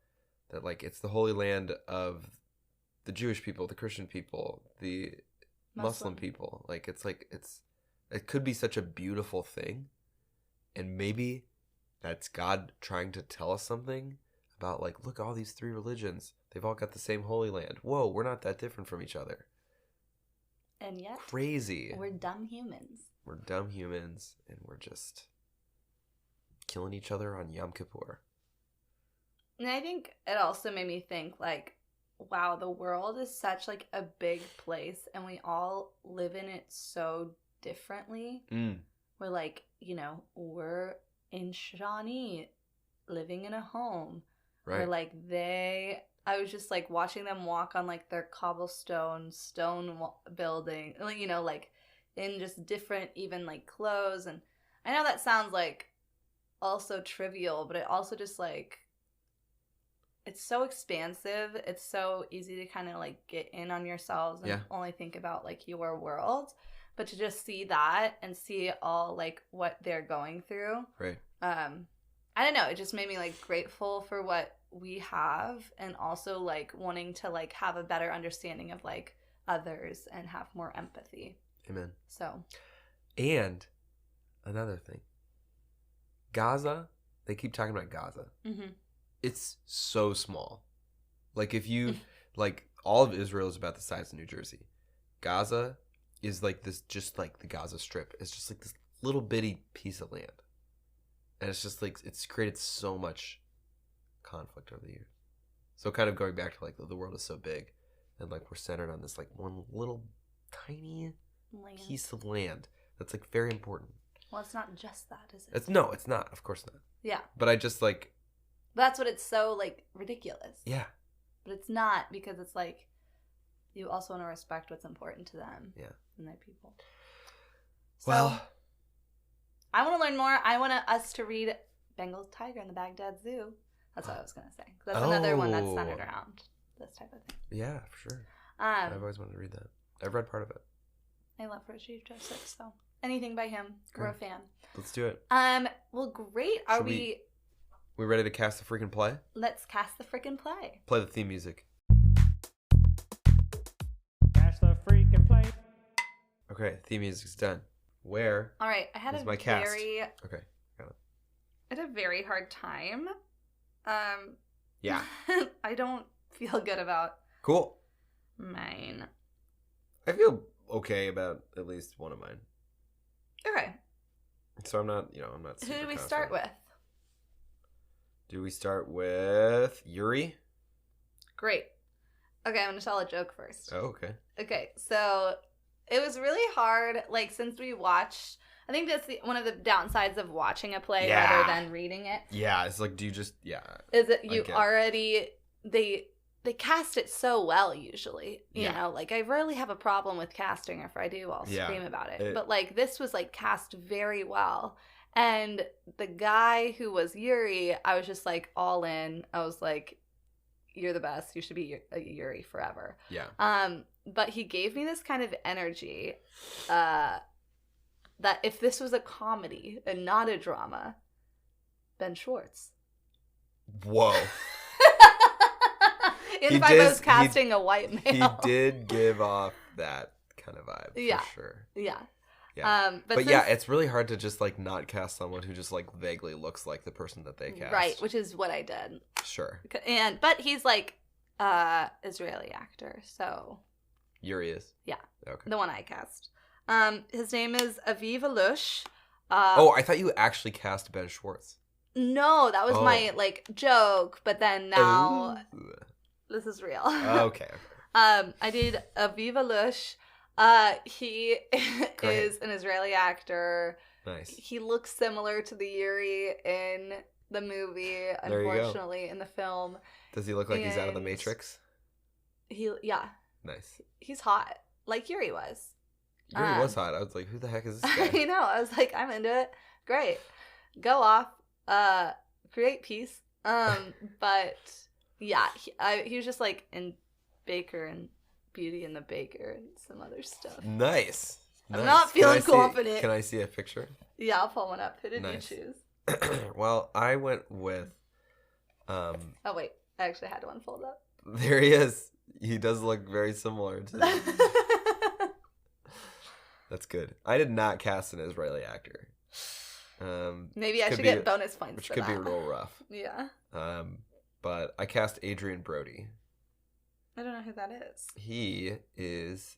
that like it's the Holy Land of the Jewish people, the Christian people, the Muslim people. Like it could be such a beautiful thing, and maybe that's God trying to tell us something about like, look, all these three religions, they've all got the same Holy Land. Whoa, we're not that different from each other. And yet, crazy. We're dumb humans. We're dumb humans, and we're just killing each other on Yom Kippur. And I think it also made me think, like, wow, the world is such, like, a big place, and we all live in it so differently. We're, like, we're in Shawnee, living in a home. Right. Or, like, I was just, like, watching them walk on, like, their cobblestone stone building, like, in just different, even, like, clothes. And I know that sounds, like, also trivial, but it also just, like, it's so expansive. It's so easy to kind of, like, get in on yourselves and only think about, like, your world. But to just see that and see all, like, what they're going through. Right. I don't know. It just made me, like, grateful for what we have, and also, like, wanting to, like, have a better understanding of, like, others and have more empathy. Amen. So. And another thing. Gaza, they keep talking about Gaza. Mm-hmm. It's so small. Like, if you, like, all of Israel is about the size of New Jersey. Gaza is like this, just like the Gaza Strip. It's just like this little bitty piece of land. And it's just like, it's created so much conflict over the years. So kind of going back to like the world is so big and like we're centered on this like one little tiny piece of land that's like very important. Well, it's not just that, is it? It's not. Of course not. Yeah. But I just like... That's what it's so, like, ridiculous. Yeah. But it's not, because it's like, you also want to respect what's important to them. Yeah. And their people. So, Well... I want to learn more. I want us to read Bengal Tiger in the Baghdad Zoo. That's what I was going to say. That's another one that's centered around this type of thing. Yeah, for sure. I've always wanted to read that. I've read part of it. I love Chief Joseph, so anything by him, we're a fan. Let's do it. Well, great. Are we ready to cast the freaking play? Let's cast the freaking play. Play the theme music. Cast the freaking play. Okay, theme music's done. Where? All right, I had is a my cast? very Okay, got it. I had a very hard time. Yeah. I don't feel good about Cool. mine. I feel okay about at least one of mine. Okay. So I'm not super Who do we confident. start with? Do we start with Yuri? Great. Okay, I'm gonna tell a joke first. Oh, okay. Okay, so it was really hard, like, since we watched, I think that's one of the downsides of watching a play Yeah. rather than reading it. Yeah, it's like, do you just, yeah. Is that you get it. already, they cast it so well usually, you Yeah. know, like I rarely have a problem with casting, or if I do, I'll Yeah. scream about it. It- But like this was like cast very well. And the guy who was Yuri, I was just like all in. I was like, you're the best. You should be a Yuri forever. Yeah. But he gave me this kind of energy that if this was a comedy and not a drama, Ben Schwartz. Whoa. If I was casting a white He male. did give off that kind of vibe, Yeah. for sure. Yeah. Yeah. But yeah, since- it's really hard to just like not cast someone who just like vaguely looks like the person that they cast. Right, which is what I did. Sure. But he's like Israeli actor, so Yuri is. Yeah. Okay. the one I cast. His name is Aviv Alush. Oh, I thought you actually cast Ben Schwartz. No, that was my like joke, but then now Ooh. this is real. Okay. I did Aviv Alush. He Great. is an Israeli actor. Nice. He looks similar to the Yuri in the movie, There you go. unfortunately, in the film. Does he look like he's out of the And- Matrix? Yeah, Nice. he's hot, like Yuri was. Yuri was hot. I was like, who the heck is this guy? I know. I was like, I'm into it. Great. Go off. Create peace. But yeah, he was just like in Baker and Beauty and the Baker and some other stuff. Nice. I'm not feeling Can I see- confident. Can I see a picture? Yeah, I'll pull one up. Who did Nice. you choose? Well, I went with Oh wait, I actually had one pulled up. there he is. He does look very similar to That's good. I did not cast an Israeli actor. Maybe I could should be- get bonus points which for could be that. real rough. Yeah. But I cast Adrian Brody. I don't know who that is. He is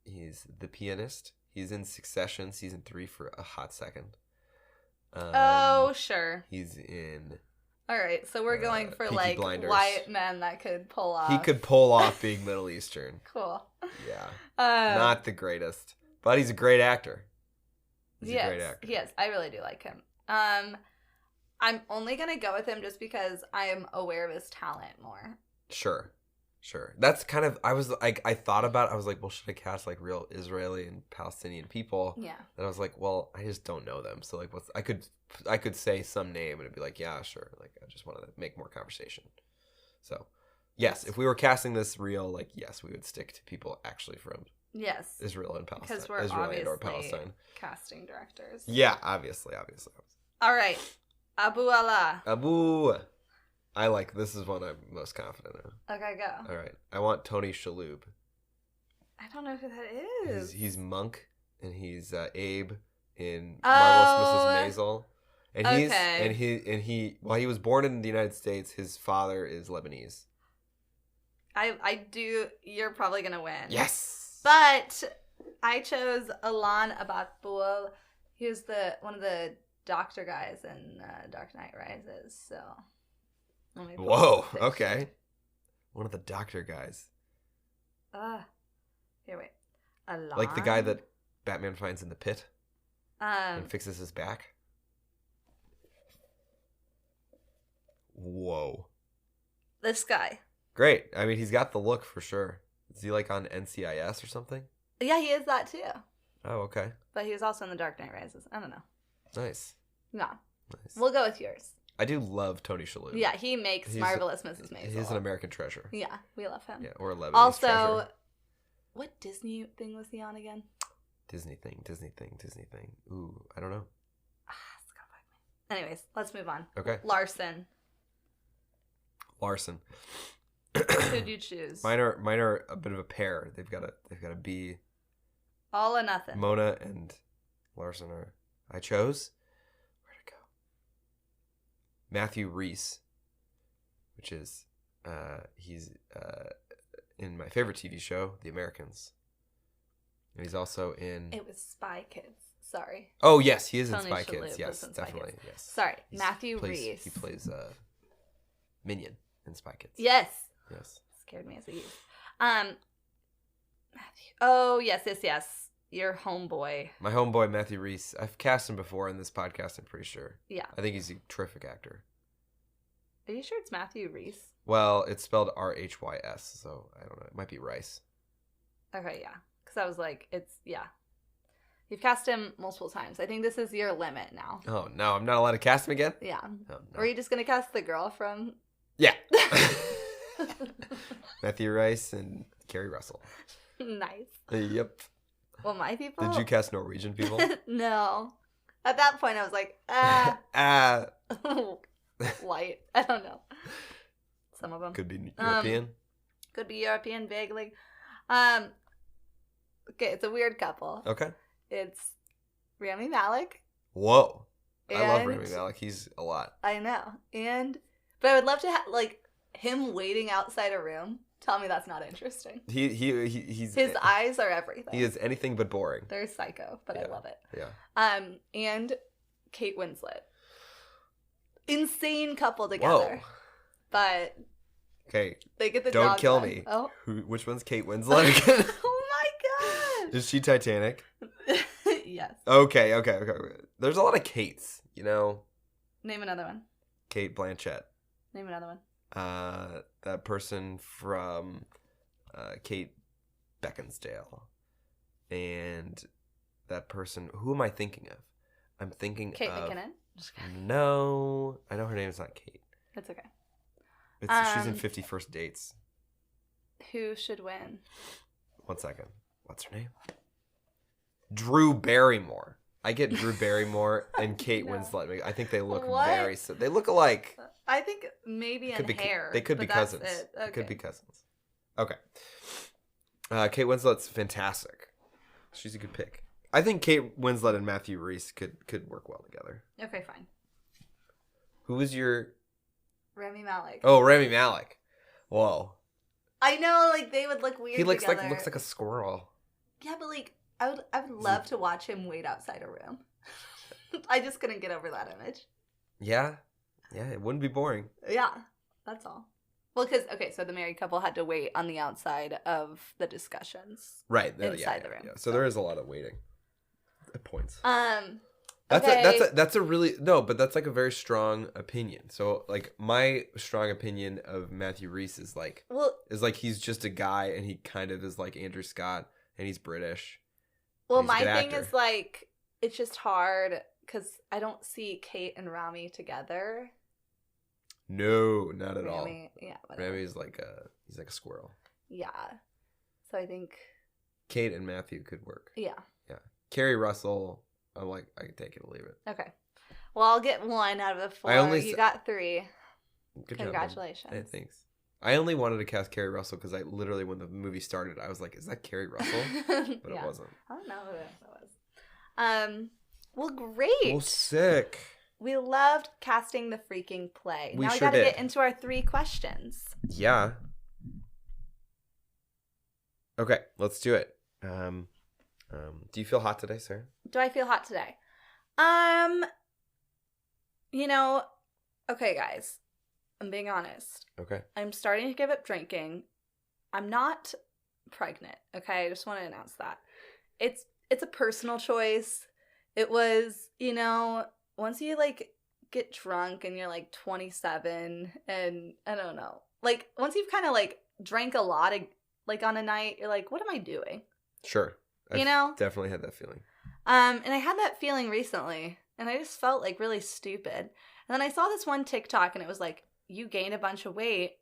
he's the pianist. He's in Succession season 3 for a hot second. Oh, sure. He's in. All right, so we're going for Peaky like Blinders. white men that could pull off. He could pull off being Middle Eastern. Cool. Yeah, Um, not the greatest, but he's a great actor. He's a great actor. Yes, I really do like him. I'm only gonna go with him just because I am aware of his talent more. Sure. That's kind of I was like I thought about it. I was like, well, should I cast like real Israeli and Palestinian people? Yeah. And I was like, well, I just don't know them. So like, I could say some name and it'd be like, yeah, sure. Like I just wanted to make more conversation. So, yes, if we were casting this real, like yes, we would stick to people actually from Yes. Israel and Palestine. Because we're Israel obviously and/or Palestine. casting directors. Yeah, obviously. All right. Abu Allah. Abu. I like this is one I'm most confident in. Okay, go. All right, I want Tony Shalhoub. I don't know who that is. He's Monk, and he's Abe in Oh, Marvelous Mrs. Maisel. And okay. he while he was born in the United States, his father is Lebanese. I do. You're probably gonna win. Yes. But I chose Alan Abatbul. He was one of the doctor guys in Dark Knight Rises. So. Let me pull Whoa. up the picture. Okay. One of the doctor guys. Here, wait. Alan. Like the guy that Batman finds in the pit and Um. fixes his back. Whoa. This guy. Great. I mean, he's got the look for sure. Is he like on NCIS or something? Yeah, he is that too. Oh, okay. But he was also in the Dark Knight Rises. I don't know. Nice. No. Nice. We'll go with yours. I do love Tony Shalhoub. Yeah, he makes He's- Marvelous Mrs. Maisel. He's an American treasure. Yeah, we love him. Yeah, or Lebanese Also, treasure. what Disney thing was he on again? Disney thing. Ooh, I don't know. It's gonna bug me. Anyways, let's move on. Okay. Larson. Larson. Who'd you choose? Mine are a bit of a pair. They've got to be All or nothing. Mona and Larson are. I chose. Where'd it go? Matthew Rhys, which is he's in my favorite TV show, The Americans. And he's also in. It was Spy Kids. Sorry. Oh yes, he is in Tony Spy Shalhoub Kids. was Yes, in Spy definitely. Kids. Yes. Sorry, He's- Matthew he plays, Rhys. He plays Minion in Spy Kids. Yes. Yes. Scared me as a youth. Matthew. Oh yes. Your homeboy. My homeboy Matthew Rhys. I've cast him before in this podcast. I'm pretty sure. Yeah. I think he's a terrific actor. Are you sure it's Matthew Rhys? Well, it's spelled Rhys, so I don't know. It might be Rice. Okay, yeah. Because I was like, yeah. You've cast him multiple times. I think this is your limit now. Oh no, I'm not allowed to cast him again. Yeah. Oh, no. Or are you just gonna cast the girl from? Yeah. Matthew Rice and Carrie Russell. Nice. Yep. Well, my people. Did you cast Norwegian people? No. At that point, I was like, light. I don't know. Some of them Could be European. could be European vaguely. Okay, it's a weird couple. Okay. It's Rami Malek. Whoa. I love and- Rami Malek. He's a lot. I know. But I would love to have like him waiting outside a room. Tell me that's not interesting. He's His eyes are everything. He is anything but boring. They're psycho, but I Yeah. love it. Yeah. And Kate Winslet. Insane couple together. Whoa. But Okay. they get the Don't job kill done. me. Oh. Which one's Kate Winslet again? Oh my god. Is she Titanic? Yes. Okay. There's a lot of Kates, you know. Name another one. Kate Blanchett. Name another one. That person from Kate Beckinsale. And that person, who am I thinking of? I'm thinking Kate of... McKinnon. Just kidding. No, I know her name is not Kate. It's okay. She's in 50 First Dates. Who should win? 1 second. What's her name? Drew Barrymore. I get Drew Barrymore and Kate No. Winslet. I think they look What? very... They look alike. I think maybe in Could be, hair. they could be but that's cousins. it. They could be Okay. cousins. Okay. Kate Winslet's fantastic. She's a good pick. I think Kate Winslet and Matthew Rhys could work well together. Okay, fine. Who was your... Rami Malek. Oh, Rami Malek. Whoa. I know, like they would look weird He looks together. like a squirrel. Yeah, but like I would love to watch him wait outside a room. I just couldn't get over that image. Yeah. Yeah, it wouldn't be boring. Yeah, that's all. Well, because so the married couple had to wait on the outside of the discussions. Right. Inside the room, Yeah. So there is a lot of waiting at points. Okay. That's a really no, but that's like a very strong opinion. So like my strong opinion of Matthew Rhys is like he's just a guy and he kind of is like Andrew Scott and he's British. Well, He's a my good thing actor. is like it's just hard because I don't see Kate and Rami together. No, not at all. Rami, yeah, whatever. Rami's he's like a squirrel. Yeah. So I think Kate and Matthew could work. yeah. Yeah. Carrie Russell, I'm like I can take it or leave it. Okay. Well, I'll get 1 out of the 4. You got 3. Good job. Congratulations. Hey, thanks. I only wanted to cast Carrie Russell because I literally, when the movie started, I was like, "Is that Carrie Russell?" But Yeah. it wasn't. I don't know who that was. Well, great. Well, sick. We loved casting the freaking play. We Now we sure gotta did. get into our 3 questions. Yeah. Okay, let's do it. Do you feel hot today, Sarah? Do I feel hot today? Okay, guys. I'm being honest. Okay. I'm starting to give up drinking. I'm not pregnant, okay? I just want to announce that. It's a personal choice. It was, once you, get drunk and you're, 27 and, I don't know. Once you've kind of, drank a lot, on a night, you're like, what am I doing? Sure. I've definitely had that feeling. And I had that feeling recently, and I just felt, really stupid. And then I saw this one TikTok, and it was like, you gain a bunch of weight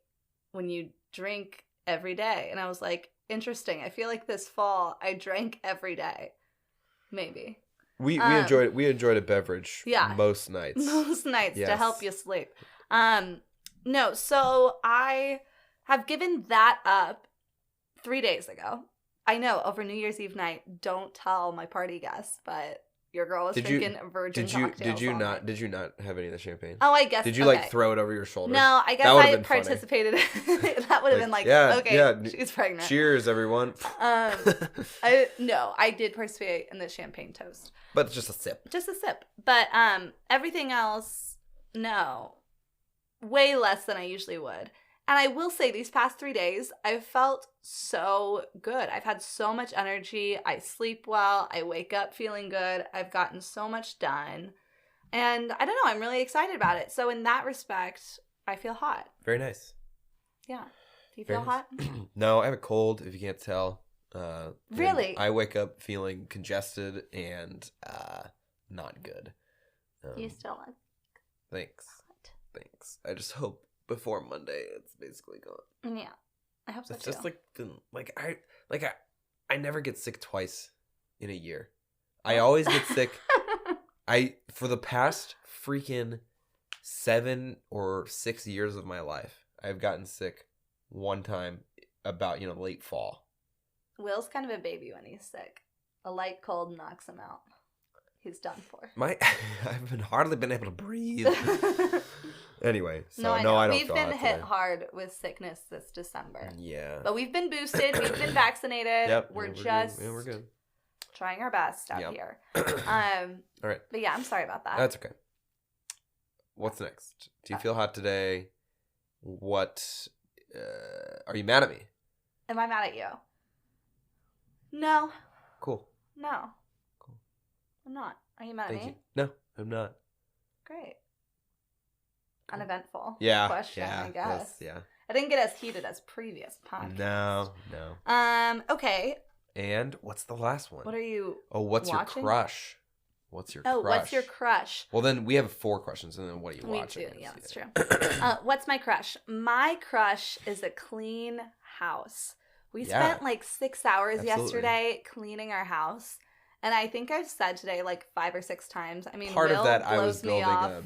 when you drink every day. And I was like, interesting. I feel like this fall I drank every day. Maybe. We enjoyed a beverage most nights. Most nights Yes. to help you sleep. No, so I have given that up 3 days ago. I know, over New Year's Eve night, don't tell my party guests, but your girl was drinking virgin cocktails. Did you not have any of the champagne? Oh, I guess. Did you throw it over your shoulder? No, I guess I participated. That would have been she's pregnant. Cheers, everyone. I did participate in the champagne toast. But just a sip. Just a sip. But everything else, no. Way less than I usually would. And I will say, these past 3 days, I've felt so good. I've had so much energy. I sleep well. I wake up feeling good. I've gotten so much done. And I don't know, I'm really excited about it. So in that respect, I feel hot. Very nice. Yeah. Do you feel hot? No, I have a cold, if you can't tell. Really? I wake up feeling congested and not good. You still look Thanks. hot. Thanks. I just hope before Monday it's basically gone. Yeah. I hope so It's too. just I never get sick twice in a year. I always get sick. For the past freaking 7 or 6 years of my life, I've gotten sick one time about, late fall. Will's kind of a baby when he's sick. A light cold knocks him out. He's done for. I've hardly been able to breathe. Anyway, so I know. I don't We've feel been hot hit today. hard with sickness this December. Yeah. But we've been boosted. We've been vaccinated. Yep. We're good. just Yeah, we're good. trying our best out Yep. here. All right. But yeah, I'm sorry about that. That's okay. What's next? Do you feel hot today? What are you mad at me? Am I mad at you? No. Cool. No. Cool. I'm not. Are you mad Thank at me? you. No, I'm not. Great. Uneventful Yeah. question, I guess. Yeah. I didn't get as heated as previous podcasts. No. Okay. And what's the last one? What are you what's watching? your crush? What's your crush? Oh, what's your crush? Well, then we have 4 questions, and then what are you We watching? do, yeah, that's true. What's my crush? My crush is a clean house. We Yeah. spent 6 hours Absolutely. yesterday cleaning our house. And I think I've said today 5 or 6 times. I mean, Part Will of that, I was blows me building off.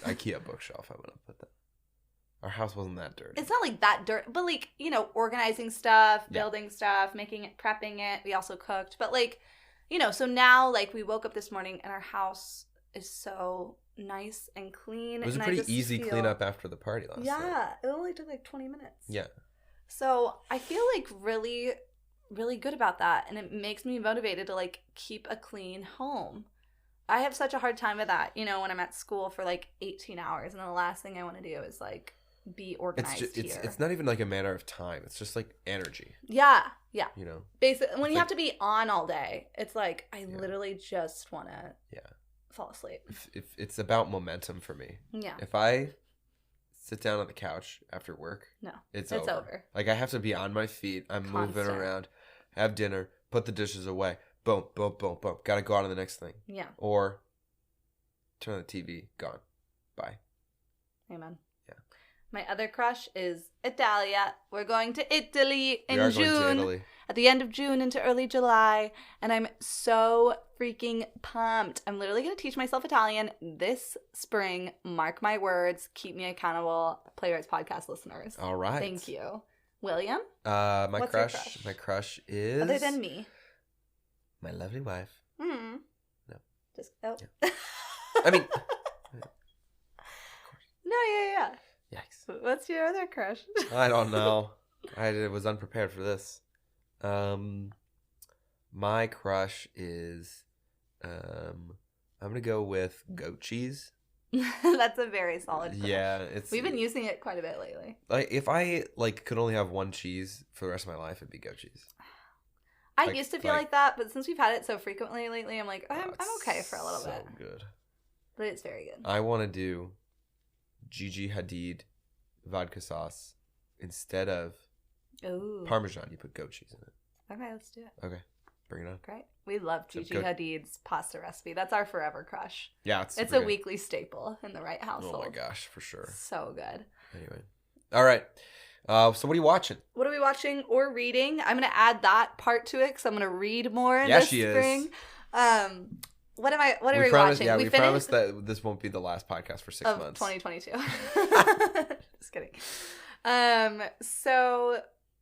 IKEA bookshelf. I would have put that. Our house wasn't that dirty. It's not that dirty, but organizing stuff, Yeah. building stuff, making it, prepping it. We also cooked, but so now we woke up this morning and our house is so nice and clean. It was a and I pretty just easy feel- cleanup after the party last night. Yeah, it only took 20 minutes. Yeah. So I feel really, really good about that, and it makes me motivated to keep a clean home. I have such a hard time with that, when I'm at school for 18 hours, and the last thing I want to do is be organized here. It's not even a matter of time. It's just energy. Yeah. Basically, when It's you have to be on all day, it's I Yeah. literally just want to fall asleep. If it's about momentum for me. Yeah. If I sit down on the couch after work, No. it's It's over. over. I have to be on my feet. I'm moving Constant. around, have dinner, put the dishes away. Boom, boom, boom, boom. Got to go on to the next thing. Yeah. Or turn on the TV. Gone. Bye. Amen. Yeah. My other crush is Italia. We're going to Italy We in are June. going to Italy. At the end of June into early July, and I'm so freaking pumped. I'm literally going to teach myself Italian this spring. Mark my words. Keep me accountable, PlayWrights podcast listeners. All right. Thank you. William? My What's your crush. crush? My crush is Other than me. my lovely wife. Hmm. No. Just, oh. Yeah. I mean, No, yeah. yikes. What's your other crush? I don't know. I was unprepared for this. My crush is, I'm gonna go with goat cheese. That's a very solid crush. Yeah, We've been using it quite a bit lately. like if I like could only have one cheese for the rest of my life, it'd be goat cheese. I Like- used to feel like- like that, but since we've had it so frequently lately, I'm like, Oh, I'm it's okay for a little so bit. good. But it's very good. I want to do Gigi Hadid vodka sauce instead of Ooh. Parmesan. You put goat cheese in it. Okay, let's do it. Okay, bring it on. Great. We love So Gigi go- Hadid's pasta recipe. That's our forever crush. Yeah, It's super a good. weekly staple in the right household. Oh my gosh, for sure. So good. Anyway, all right. So what are you watching? What are we watching or reading? I'm going to add that part to it because I'm going to read more Yeah, this she is. spring. What are we promised, watching? Yeah, we finished promised that this won't be the last podcast for 6 of months. 2022. Just kidding. So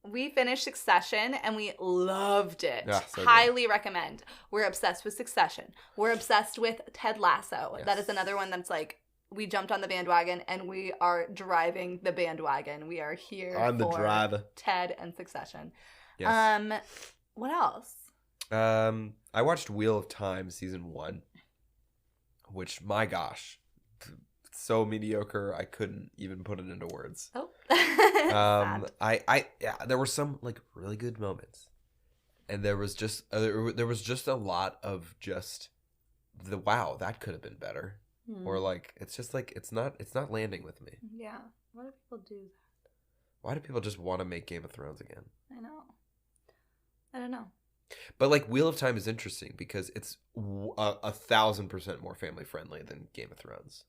we finished Succession and we loved it. Yeah, so good. Highly recommend. We're obsessed with Succession. We're obsessed with Ted Lasso. Yes. That is another one that's like we jumped on the bandwagon and we are driving the bandwagon. We are here On the for drive. Ted and Succession. Yes. What else? I watched Wheel of Time season 1, which my gosh, so mediocre. I couldn't even put it into words. Oh. Sad. Yeah, there were some like really good moments, and there was just a lot of just the wow, that could have been better, or like it's just like it's not landing with me. Yeah. Why do people do that? Why do people just want to make Game of Thrones again? I know. I don't know. But like Wheel of Time is interesting because it's 1,000% more family friendly than Game of Thrones.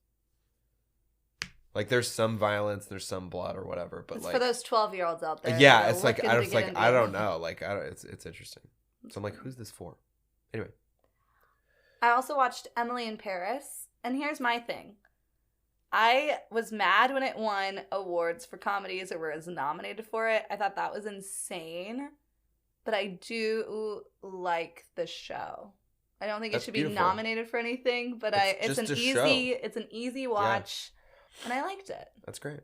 Like there's some violence, there's some blood or whatever, but It's like for those 12-year-olds out there. yeah, that are it's like looking I to don't get like into I it. don't know, like it's interesting. So I'm like, who's this for? Anyway, I also watched Emily in Paris, and here's my thing. I was mad when it won awards for comedies or was nominated for it. I thought that was insane. But I do like the show. I don't think That's it should be beautiful. nominated for anything, but It's just a show. it's an easy watch, and I liked it. that's great.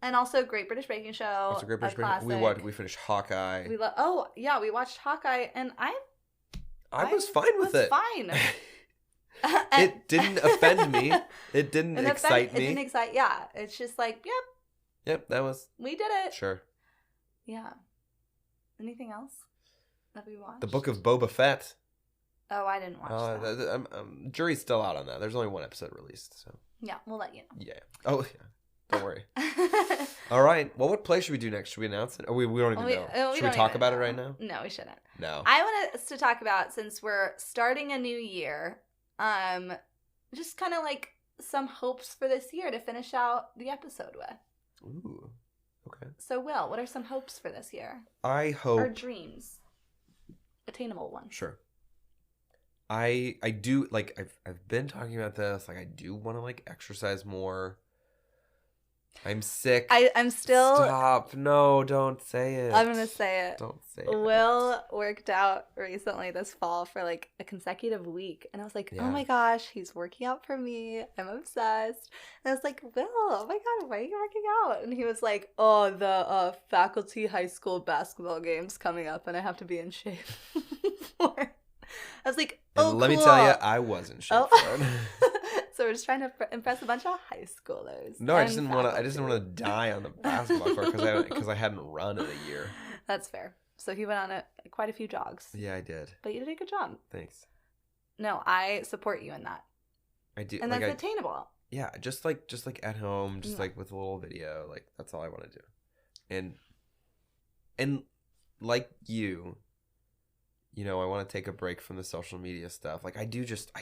And also Great British Baking Show. That's a great British. classic. We finished Hawkeye. We we watched Hawkeye, and I was fine with it. Fine. It didn't offend me. It didn't excite It me. didn't excite. Yeah, it's just like, yep, Yep, that was we did it. sure. Yeah. Anything else that we watched? The Book of Boba Fett. Oh, I didn't watch that. Jury's still out on that. There's only one episode released, so Yeah, we'll let you yeah. Oh yeah. Don't worry. know. All right. Well, what play should we do next? Should we announce it? Or we don't even know. Should we don't talk even about it know. right now? No, we shouldn't. No. I want us to talk about, since we're starting a new year, just kind of like some hopes for this year to finish out the episode with. Ooh. Okay. So, Will, what are some hopes for this year? I hope. Or dreams? Attainable ones. Sure. I do like I've been talking about this. Like I do want to like exercise more. I'm sick. I'm still. Stop. No, don't say it. I'm gonna say it. Don't say it. Will worked out recently this fall for like a consecutive week, and I was like, Yeah. oh my gosh, he's working out for me. I'm obsessed. And I was like, Will, oh my god, why are you working out? And he was like, oh, the faculty high school basketball game's coming up, and I have to be in shape for it. I was like, oh, And let me cool. tell you, I wasn't sure for it. So we're just trying to impress a bunch of high schoolers. No, I and just didn't want to. I just didn't faculty. want to die on the basketball court because I hadn't run in a year. That's fair. So he went on quite a few jogs. Yeah, I did. But you did a good job. Thanks. No, I support you in that. I do. And like, that's attainable. yeah, just like at home, just Yeah. like with a little video. Like that's all I want to do. And like you know, I want to take a break from the social media stuff. Like I do just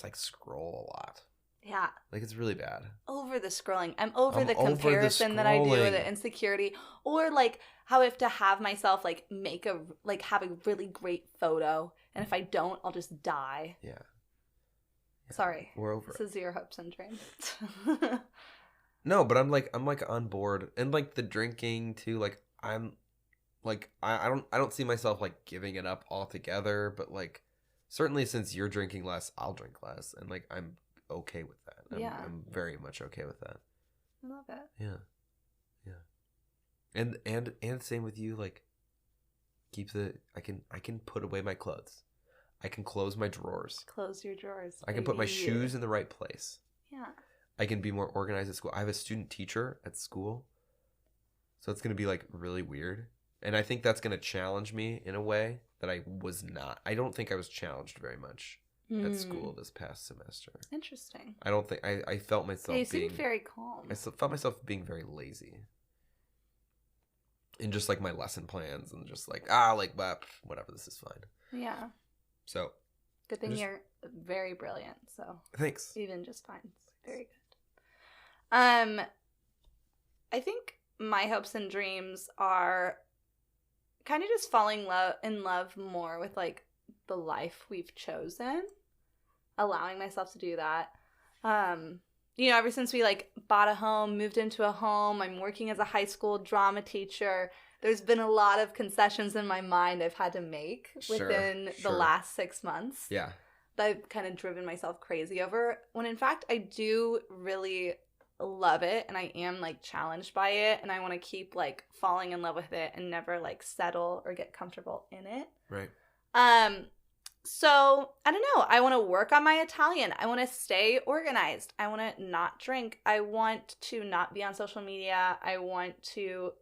like scroll a lot. Yeah. Like it's really bad. Over the scrolling. I'm over I'm the over the comparison that I do, scrolling. the insecurity. Or like how I have to have myself like have a really great photo. And if I don't, I'll just die. Yeah. Sorry. We're over This it. is your hopes and dreams. No, but I'm like on board, and like the drinking too. Like I'm like I don't see myself like giving it up altogether, but like certainly since you're drinking less, I'll drink less, and like I'm okay with that. Yeah. I'm very much okay with that. I love it. Yeah, yeah, and same with you. Like I can put away my clothes. I can close my drawers. Close your drawers. I can put my shoes in the right place. Yeah. I can be more organized at school. I have a student teacher at school. So it's going to be like really weird. And I think that's going to challenge me in a way that I was not. I don't think I was challenged very much at school this past semester. Interesting. I don't think I felt myself Yeah, you seemed very calm. I felt myself being very lazy. In just like my lesson plans and just like, whatever, this is fine. Yeah. So. Good thing you're very brilliant, so. Thanks. Even just fine. It's very good. I think my hopes and dreams are kind of just falling in love more with like the life we've chosen, allowing myself to do that. Ever since we like bought a home, moved into a home, I'm working as a high school drama teacher. There's been a lot of concessions in my mind I've had to make within the last 6 months. Yeah. That I've kind of driven myself crazy over, when in fact I do really love it and I am like challenged by it and I want to keep like falling in love with it and never like settle or get comfortable in it. Right. So I don't know. I want to work on my Italian. I want to stay organized. I want to not drink. I want to not be on social media. I want to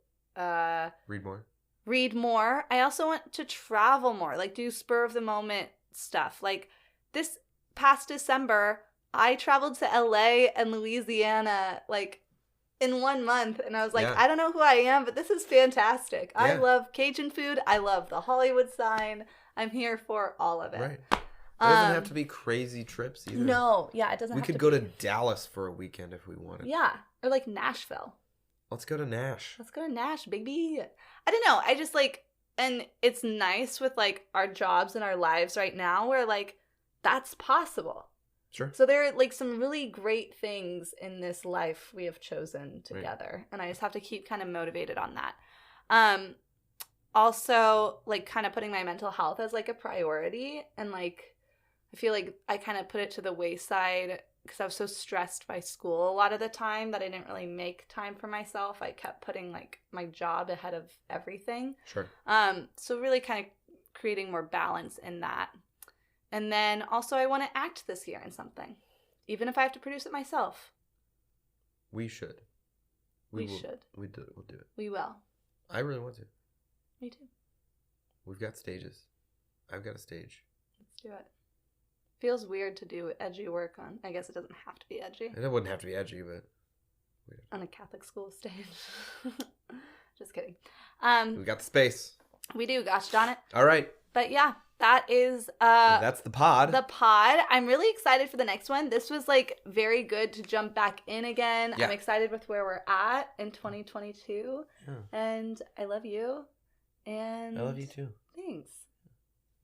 read more. I also want to travel more, like do spur of the moment stuff. Like this past December, I traveled to LA and Louisiana like in 1 month, and I was like, I don't know who I am, but this is fantastic. Yeah. I love Cajun food. I love the Hollywood sign. I'm here for all of it. Right. It doesn't have to be crazy trips either. No, yeah, it doesn't. We could go to Dallas for a weekend if we wanted. Yeah, or like Nashville. Let's go to Nash. Let's go to Nash, baby. I don't know. I just like, and it's nice with like our jobs and our lives right now where like that's possible. Sure. So there are like some really great things in this life we have chosen together. Right. And I just have to keep kind of motivated on that. Also like kind of putting my mental health as like a priority. And like, I feel like I kind of put it to the wayside because I was so stressed by school a lot of the time that I didn't really make time for myself. I kept putting like my job ahead of everything. Sure. So really kind of creating more balance in that. And then also I want to act this year in something, even if I have to produce it myself. We should. We should. We'll do it. We will. I really want to. Me too. We've got stages. I've got a stage. Let's do it. Feels weird to do edgy work on. I guess it doesn't have to be edgy. It wouldn't have to be edgy, but weird. On a Catholic school stage. Just kidding. We got the space. We do. Gosh darn it. All right. But yeah, that is that's the pod. The pod. I'm really excited for the next one. This was like very good to jump back in again. Yeah. I'm excited with where we're at in 2022. Yeah. And I love you. And I love you too. Thanks.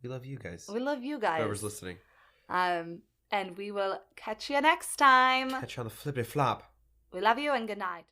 We love you guys. We love you guys. Whoever's listening. And we will catch you next time. Catch you on the flippity flop. We love you and good night.